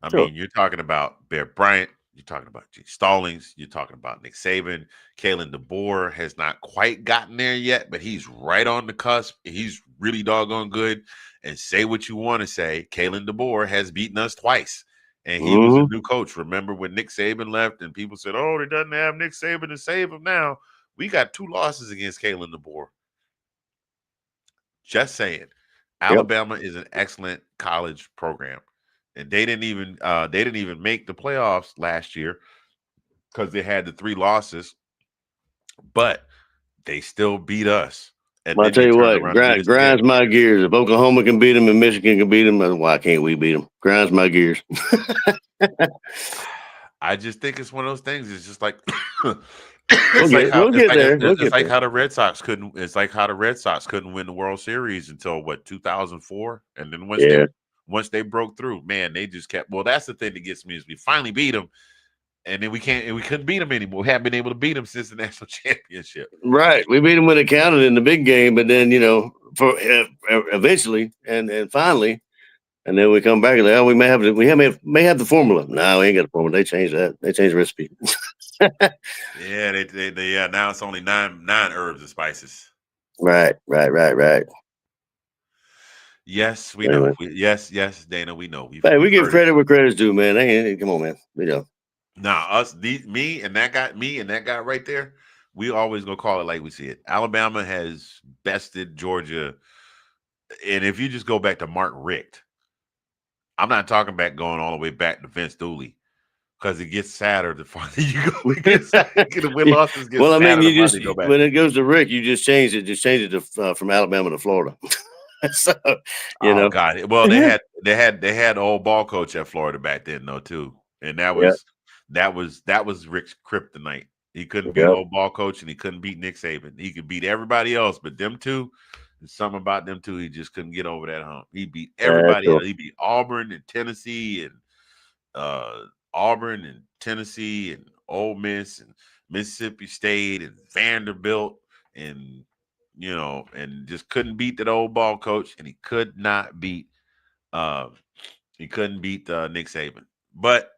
I mean, you're talking about Bear Bryant, you're talking about G. Stallings, you're talking about Nick Saban. Kalen DeBoer has not quite gotten there yet, but he's right on the cusp. He's really doggone good. And say what you want to say, Kalen DeBoer has beaten us twice. And he was a new coach. Remember when Nick Saban left and people said, oh, they doesn't have Nick Saban to save him now. We got 2 losses against Kalen DeBoer. Just saying. Alabama is an excellent college program. And they didn't even make the playoffs last year because they had the 3 losses, but they still beat us. And I'll tell you what, grinds my gears. If Oklahoma can beat them and Michigan can beat them, why can't we beat them? Grinds my gears. I just think it's one of those things. It's just like we'll get there. It's like how the Red Sox couldn't. It's like how the Red Sox couldn't win the World Series until 2004, and then once they broke through, man, they just kept. Well, that's the thing that gets me is we finally beat them, and then we couldn't beat them anymore. We haven't been able to beat them since the national championship. Right, we beat them when it counted in the big game, but then for eventually and finally. And then we come back and we may have the formula. No, we ain't got the formula. They changed that. They changed the recipe. Yeah, they now it's only nine herbs and spices. Right. Yes, we know. Yes, Dana, we know. We give credit where credit's due, man. Come on, man. We know. Now me and that guy right there, we always gonna call it like we see it. Alabama has bested Georgia, and if you just go back to Mark Richt. I'm not talking about going all the way back to Vince Dooley because it gets sadder the farther you go. The win-losses get sadder. I mean, when it goes to Rick, you just change it. Just change it to from Alabama to Florida. So God. Well, they had old ball coach at Florida back then though too, and that was Rick's kryptonite. He couldn't beat old ball coach, and he couldn't beat Nick Saban. He could beat everybody else, but them two. There's something about them two. He just couldn't get over that hump. He beat everybody. He beat Auburn and Tennessee and Ole Miss and Mississippi State and Vanderbilt and and just couldn't beat that old ball coach. And he could not beat Nick Saban. But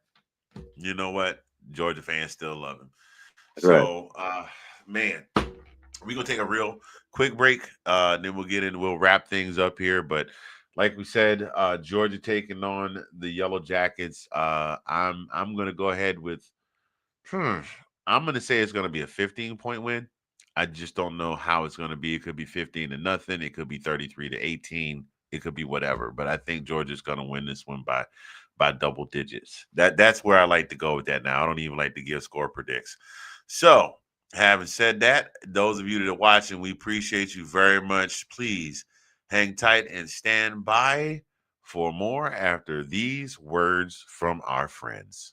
you know what? Georgia fans still love him. So man, we're gonna take a real quick break, then we'll wrap things up here. But like we said, Georgia taking on the Yellow Jackets. I'm gonna go ahead with I'm gonna say it's gonna be a 15-point win. I just don't know how it's going to be. It could be 15-0. It could be 33-18. It could be whatever. But I think Georgia's going to win this one by double digits. That's where I like to go with that now. I don't even like to give score predicts. So, having said that, those of you that are watching, we appreciate you very much. Please hang tight and stand by for more after these words from our friends.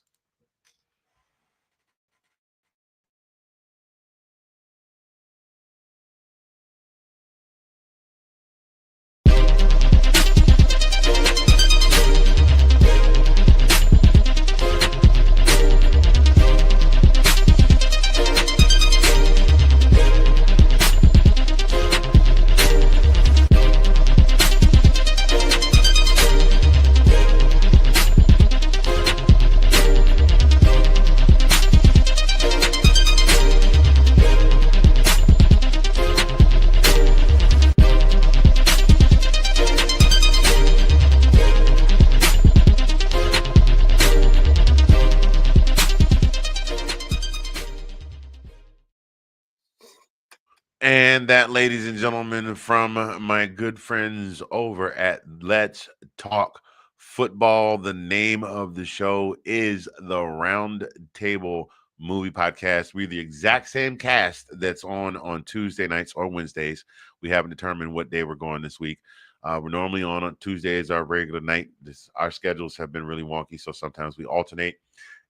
And that, ladies and gentlemen, from my good friends over at Let's Talk Football. The name of the show is the Roundtable Movie Podcast. We're the exact same cast that's on Tuesday nights or Wednesdays. We haven't determined what day we're going this week. We're normally on Tuesdays, our regular night. Our schedules have been really wonky, so sometimes we alternate.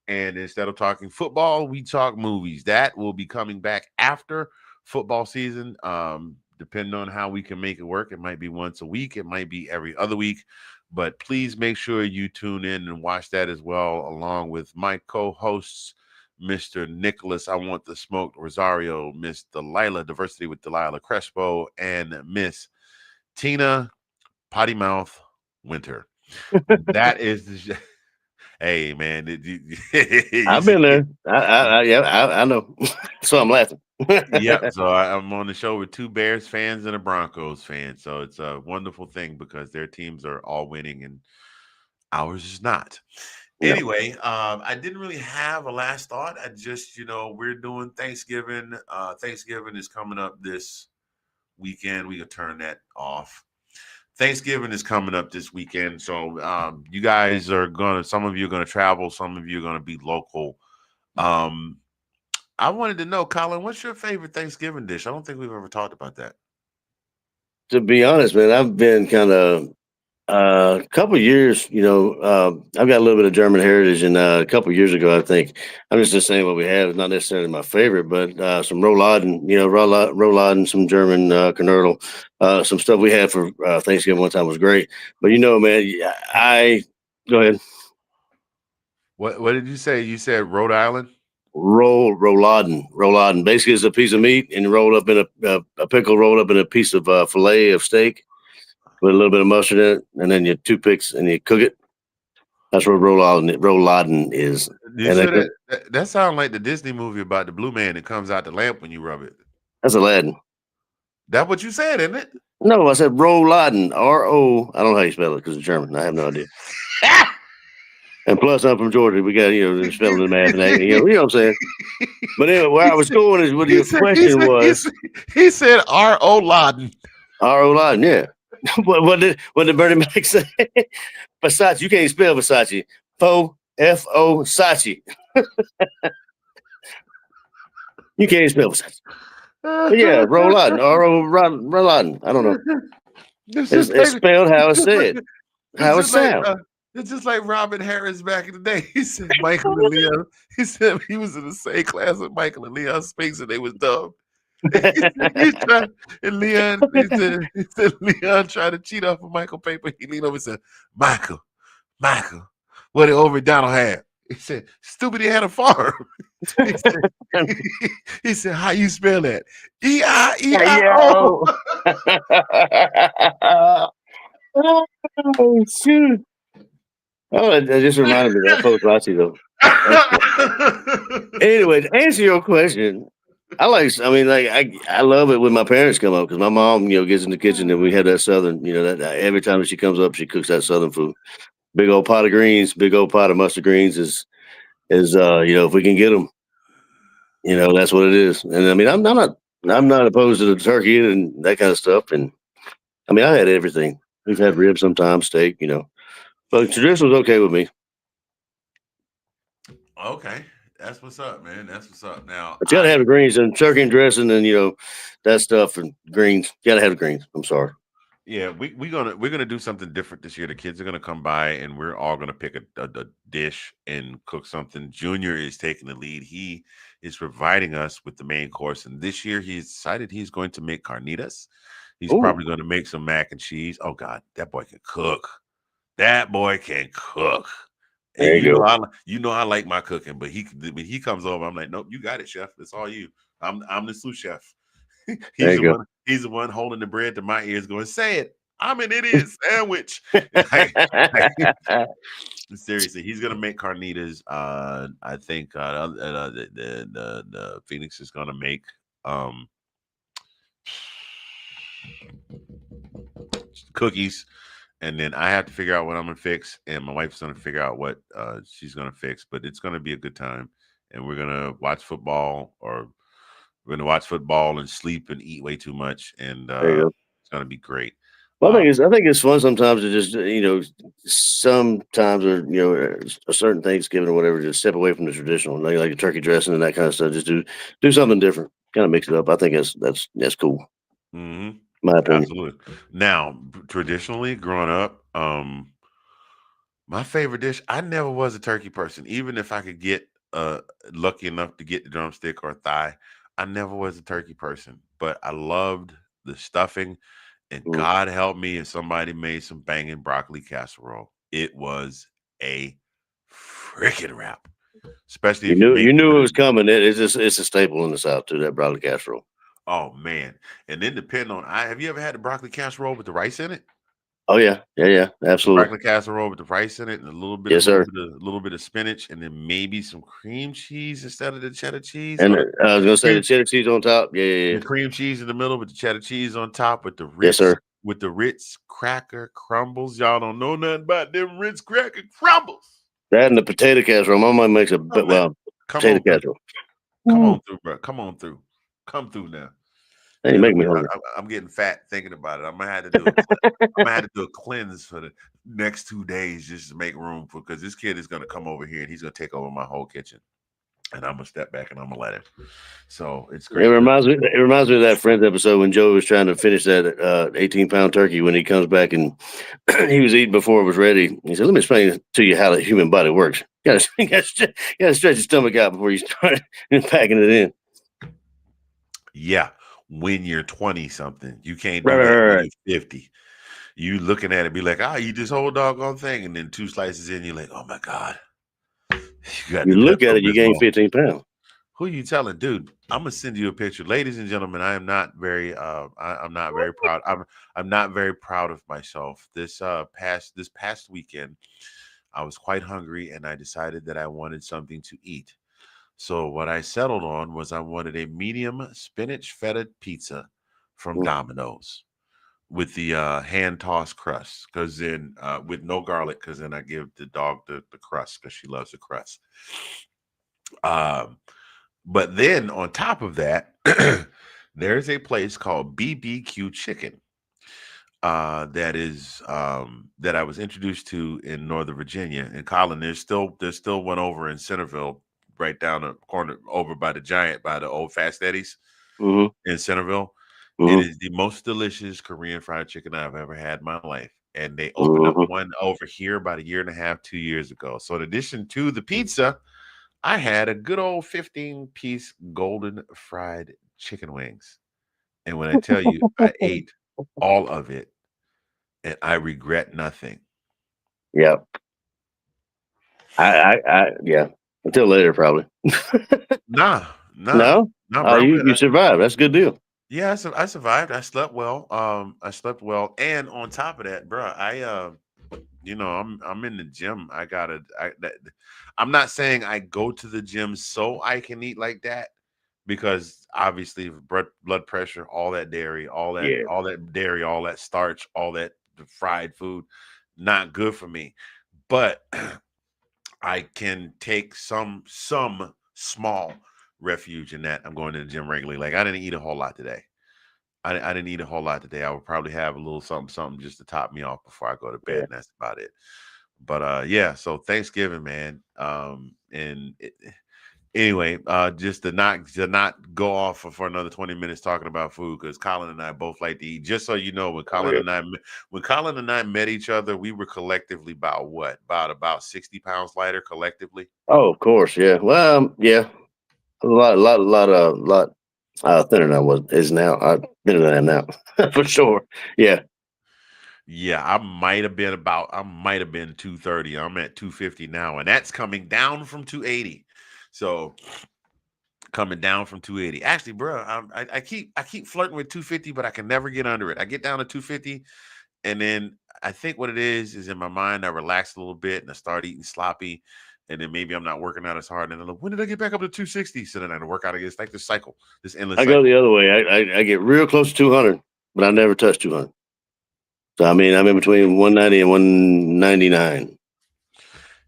And instead of talking football, we talk movies. That will be coming back after football season, depending on how we can make it work. It might be once a week, it might be every other week, but please make sure you tune in and watch that as well, along with my co-hosts, Mr. Nicholas I Want the Smoke Rosario, Miss Delilah Diversity with Delilah Crespo, and Miss Tina Potty Mouth Winter. That is the hey man, I've been there. I know. So I'm laughing. Yep. So I'm on the show with two Bears fans and a Broncos fan. So it's a wonderful thing because their teams are all winning and ours is not. No. Anyway, I didn't really have a last thought. I just, we're doing Thanksgiving. Thanksgiving is coming up this weekend. We can turn that off. Thanksgiving is coming up this weekend. So you guys are some of you are going to travel. Some of you are going to be local. I wanted to know, Collin, what's your favorite Thanksgiving dish? I don't think we've ever talked about that. To be honest, man, I've been kind of a couple of years, I've got a little bit of German heritage, and a couple of years ago, I think I'm just saying what we have is not necessarily my favorite, but some rouladen, rouladen, some German knödel, some stuff we had for Thanksgiving one time was great. But man, I go ahead. What did you say? You said Rhode Island? Rouladen. Basically, it's a piece of meat and rolled up in a pickle rolled up in a piece of fillet of steak with a little bit of mustard in it, and then you toothpicks and you cook it. That's what rouladen is. That sounds like the Disney movie about the blue man that comes out the lamp when you rub it. That's Aladdin. That's what you said, isn't it? No, I said rouladen. R-O. I don't know how you spell it because it's German. I have no idea. And plus, I'm from Georgia. We got, the spelling and math and that. You know what I'm saying? But anyway, where I was going is what your question was. He said R.O. Laden. R.O. Laden, yeah. What did Bernie Mac say? Versace. You can't spell Versace. F-O, Sachi. You can't spell Versace. But yeah, Rouladen. R.O. Rouladen. I don't know. It's spelled how it's said. How it sounds. It's just like Robin Harris back in the day. He said Michael and Leon. He said he was in the same class with Michael and Leon Spinks, and they was dumb. He said Leon tried to cheat off of Michael paper. He leaned over and said, Michael, what did Over Donald have? He said, stupid, he had a farm. He said, how you spell that? E-I-E-I-O. Oh, shoot. Oh, that just reminded me of that post Rachi though. Anyway, to answer your question, I love it when my parents come up because my mom, gets in the kitchen and we have that Southern, that every time she comes up, she cooks that Southern food. Big old pot of greens, big old pot of mustard greens is if we can get them, that's what it is. And I mean, I'm not I'm not opposed to the turkey and that kind of stuff. And I mean, I had everything. We've had ribs sometimes, steak, but traditional's okay with me. Okay, that's what's up, man. That's what's up. Now, But you got to have the greens and turkey and dressing and that stuff and greens. You got to have the greens. I'm sorry. yeah, we're gonna do something different this year. The kids are gonna come by, and we're all gonna pick a dish and cook something. Junior is taking the lead. He is providing us with the main course, and this year he's decided he's going to make carnitas. He's Ooh, probably going to make some mac and cheese. Oh God, that boy can cook. That boy can cook. And there you go. I like my cooking, but when he comes over, I'm like, nope, you got it, chef. It's all you. I'm the sous chef. There you He's the one holding the bread to my ears, going, say it. I'm an idiot sandwich. Like, go. seriously, he's gonna make carnitas. I think the Phoenix is gonna make um cookies. And then I have to figure out what I'm gonna fix, and my wife's gonna figure out what she's gonna fix. But it's gonna be a good time, and we're gonna watch football, or we're gonna watch football and sleep and eat way too much, and There you go. it's gonna be great. Well, Uh, I think it's fun sometimes to just sometimes or a certain Thanksgiving or whatever, just step away from the traditional, like the turkey dressing and that kind of stuff. Just do something different, kind of mix it up. I think that's cool. mhm, My opinion. absolutely. Now, traditionally, growing up, my favorite dish, I never was a turkey person, even if I could get lucky enough to get the drumstick or thigh. I never was a turkey person, but I loved the stuffing. And Mm. God help me if somebody made some banging broccoli casserole. It was a freaking wrap, especially if you make You it knew with it a, was coming. It's a staple in the South too. That broccoli casserole. oh man. And then depending on, have you ever had the broccoli casserole with the rice in it? Oh yeah, yeah, absolutely. Broccoli casserole with the rice in it and Yes, sir. a little bit of spinach, and then maybe some cream cheese instead of the cheddar cheese, And or I was gonna say the cream, cheddar cheese on top. Yeah, yeah, yeah. the cream cheese in the middle with the cheddar cheese on top Yes, sir. With the Ritz cracker crumbles. Y'all don't know nothing about them Ritz cracker crumbles. That and the potato casserole. My mom makes a Oh man, come potato on through. casserole. Come Ooh, on through, bro. Come on through. Come through now. hey, you Man, make me hungry. I'm getting fat thinking about it. I'm gonna have to do a I'm gonna have to do a cleanse for the next 2 days just to make room for, because this kid is gonna come over here and he's gonna take over my whole kitchen. And I'm gonna step back and I'm gonna let him. So it's It great. reminds me. It reminds me of that Friends episode when Joe was trying to finish that 18-pound turkey. When he comes back and he was eating before it was ready. He said, "Let me explain to you how the human body works. You got to stretch your stomach out before you start packing it in." Yeah. When you're 20 something, you can't Right, do right, that right, when right. you're 50. You looking at it, be like, eat this whole doggone thing, and then 2 slices in, you're like, oh my God, you got You the look at Pepto it, you gain Bismol. 15 pounds. Who you telling, dude? I'm gonna send you a picture, ladies and gentlemen. I am not very, I'm not very proud. I'm not very proud of myself. This past weekend, I was quite hungry, and I decided that I wanted something to eat. So what I settled on was I wanted a medium spinach feta pizza from Mm, Domino's with the hand tossed crust, because then with no garlic, because then I give the dog the crust because she loves the crust. Um, but then on top of that, there's a place called BBQ Chicken that I was introduced to in Northern Virginia. In Collin, there's still one over in Centerville, right down the corner over by the Giant, by the old Fast Eddie's mm-hmm, in Centerville. It mm-hmm, is the most delicious Korean fried chicken I've ever had in my life. And they opened up mm-hmm. one over here about a year and a half, 2 years ago. So in addition to the pizza, I had a good old 15-piece golden fried chicken wings. And when I tell you, I ate all of it and I regret nothing. Yeah, yeah. Until later, probably. Nah, nah, No, nah, bro. I'm good. you survived. That's a good deal. Yeah, I survived. I slept well. I slept well, and on top of that, bro, I'm in the gym. I'm not saying I go to the gym so I can eat like that, because obviously blood pressure, all that dairy, Yeah. all that starch, all that fried food, not good for me. But I can take some small refuge in that I'm going to the gym regularly. Like I didn't eat a whole lot today. I didn't eat a whole lot today. I would probably have a little something just to top me off before I go to bed, Yeah. and that's about it. But yeah, so Thanksgiving, man. Anyway, just to not go off for another 20 minutes talking about food, because Collin and I both like to eat. Just so you know, when Collin and I met each other, we were collectively about 60 pounds lighter collectively. Oh, of course, yeah. Well, yeah, a lot thinner than I is now. Thinner than I am now, for sure. Yeah. Yeah, I might have been 230. I'm at 250 now, and that's coming down from 280. So coming down from 280. Actually, bro, I keep flirting with 250, but I can never get under it. I get down to 250, and then I think what it is in my mind, I relax a little bit and I start eating sloppy, and then maybe I'm not working out as hard. And I'm like, when did I get back up to 260? So then I work out again. It's like this cycle, this endless I go cycle. the other way. I get real close to 200, but I never touch 200. So I mean, I'm in between 190 and 199.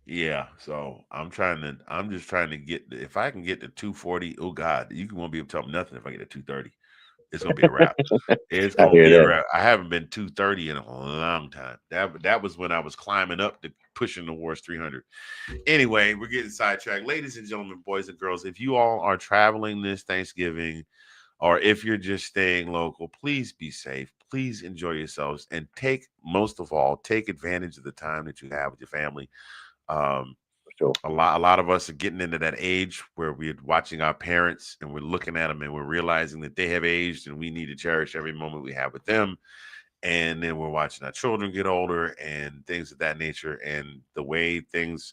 Yeah, so I'm just trying to get, if I can get to 240, oh God, you won't be able to tell me nothing if I get to 230. It's gonna be a wrap. It's I gonna hear be a that. wrap. I haven't been 230 in a long time. That was when I was climbing up to pushing towards 300. Anyway, we're getting sidetracked. Ladies and gentlemen, boys and girls, if you all are traveling this Thanksgiving, or if you're just staying local, please be safe. Please enjoy yourselves, and most of all, take advantage of the time that you have with your family. Um, Sure. a lot of us are getting into that age where we're watching our parents and we're looking at them and we're realizing that they have aged and we need to cherish every moment we have with them. And then we're watching our children get older and things of that nature. And the way things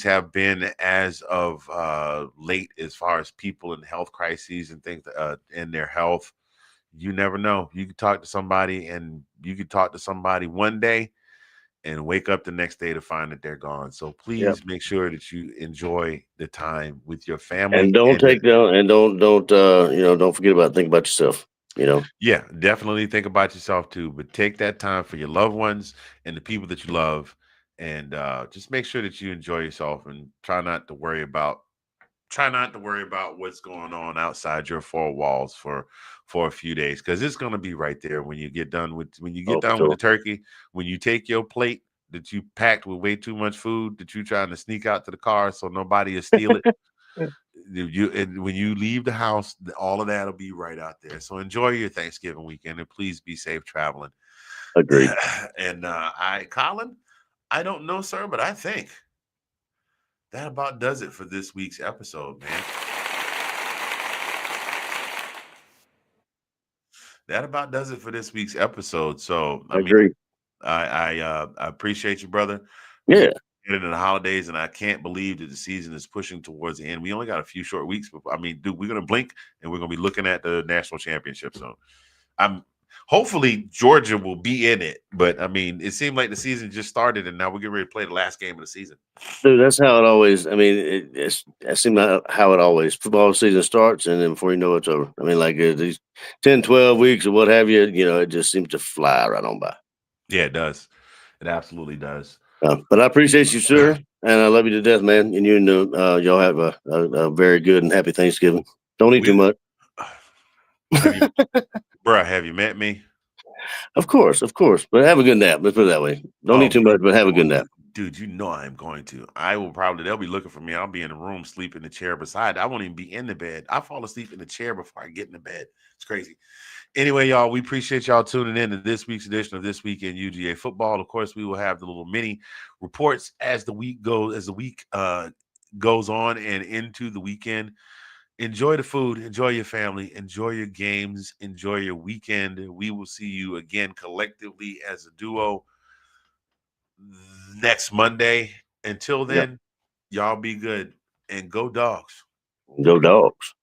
have been as of late, as far as people in health crises and things in their health, you never know. You could talk to somebody one day and wake up the next day to find that they're gone. So Yep. please make sure that you enjoy the time with your family. And don't don't forget about think about yourself. Yeah, definitely think about yourself too, but take that time for your loved ones and the people that you love, and just make sure that you enjoy yourself and try not to worry about what's going on outside your four walls for a few days, because it's going to be right there when you get done with Oh, for with the sure. turkey. When you take your plate that you packed with way too much food that you're trying to sneak out to the car so nobody will steal it, and when you leave the house, all of that'll be right out there. So enjoy your Thanksgiving weekend, and please be safe traveling. Agreed. And Collin, I don't know, sir, but I think that about does it for this week's episode, man. That about does it for this week's episode. So, I I mean, agree. I appreciate you, brother. We Yeah. get into the holidays, and I can't believe that the season is pushing towards the end. We only got a few short weeks, but I mean, dude, we're gonna blink, and we're gonna be looking at the national championship. So, I'm hopefully Georgia will be in it. But I mean, it seemed like the season just started, and now we're getting ready to play the last game of the season. Dude, that's how it always. I mean, that seems like how it always. Football season starts, and then before you know it's over. I mean, like these 10, 12 weeks or what have you. It just seems to fly right on by. Yeah, it does. It absolutely does. But I appreciate you, sir, and I love you to death, man. And y'all have a very good and happy Thanksgiving. Don't eat too much. Have you met me? Of course. But have a good nap. Let's put it that way. Don't eat too much, but have a good nap. Dude, you know I'm going to. I will probably, they'll be looking for me. I'll be in the room, sleep in the chair beside. I won't even be in the bed. I fall asleep in the chair before I get in the bed. It's crazy. Anyway, y'all, we appreciate y'all tuning in to this week's edition of This Week in UGA Football. Of course, we will have the little mini reports as the week goes on and into the weekend. Enjoy the food, enjoy your family, enjoy your games, enjoy your weekend. We will see you again collectively as a duo next Monday. Until then, y'all be good and go Dogs. Go Dogs.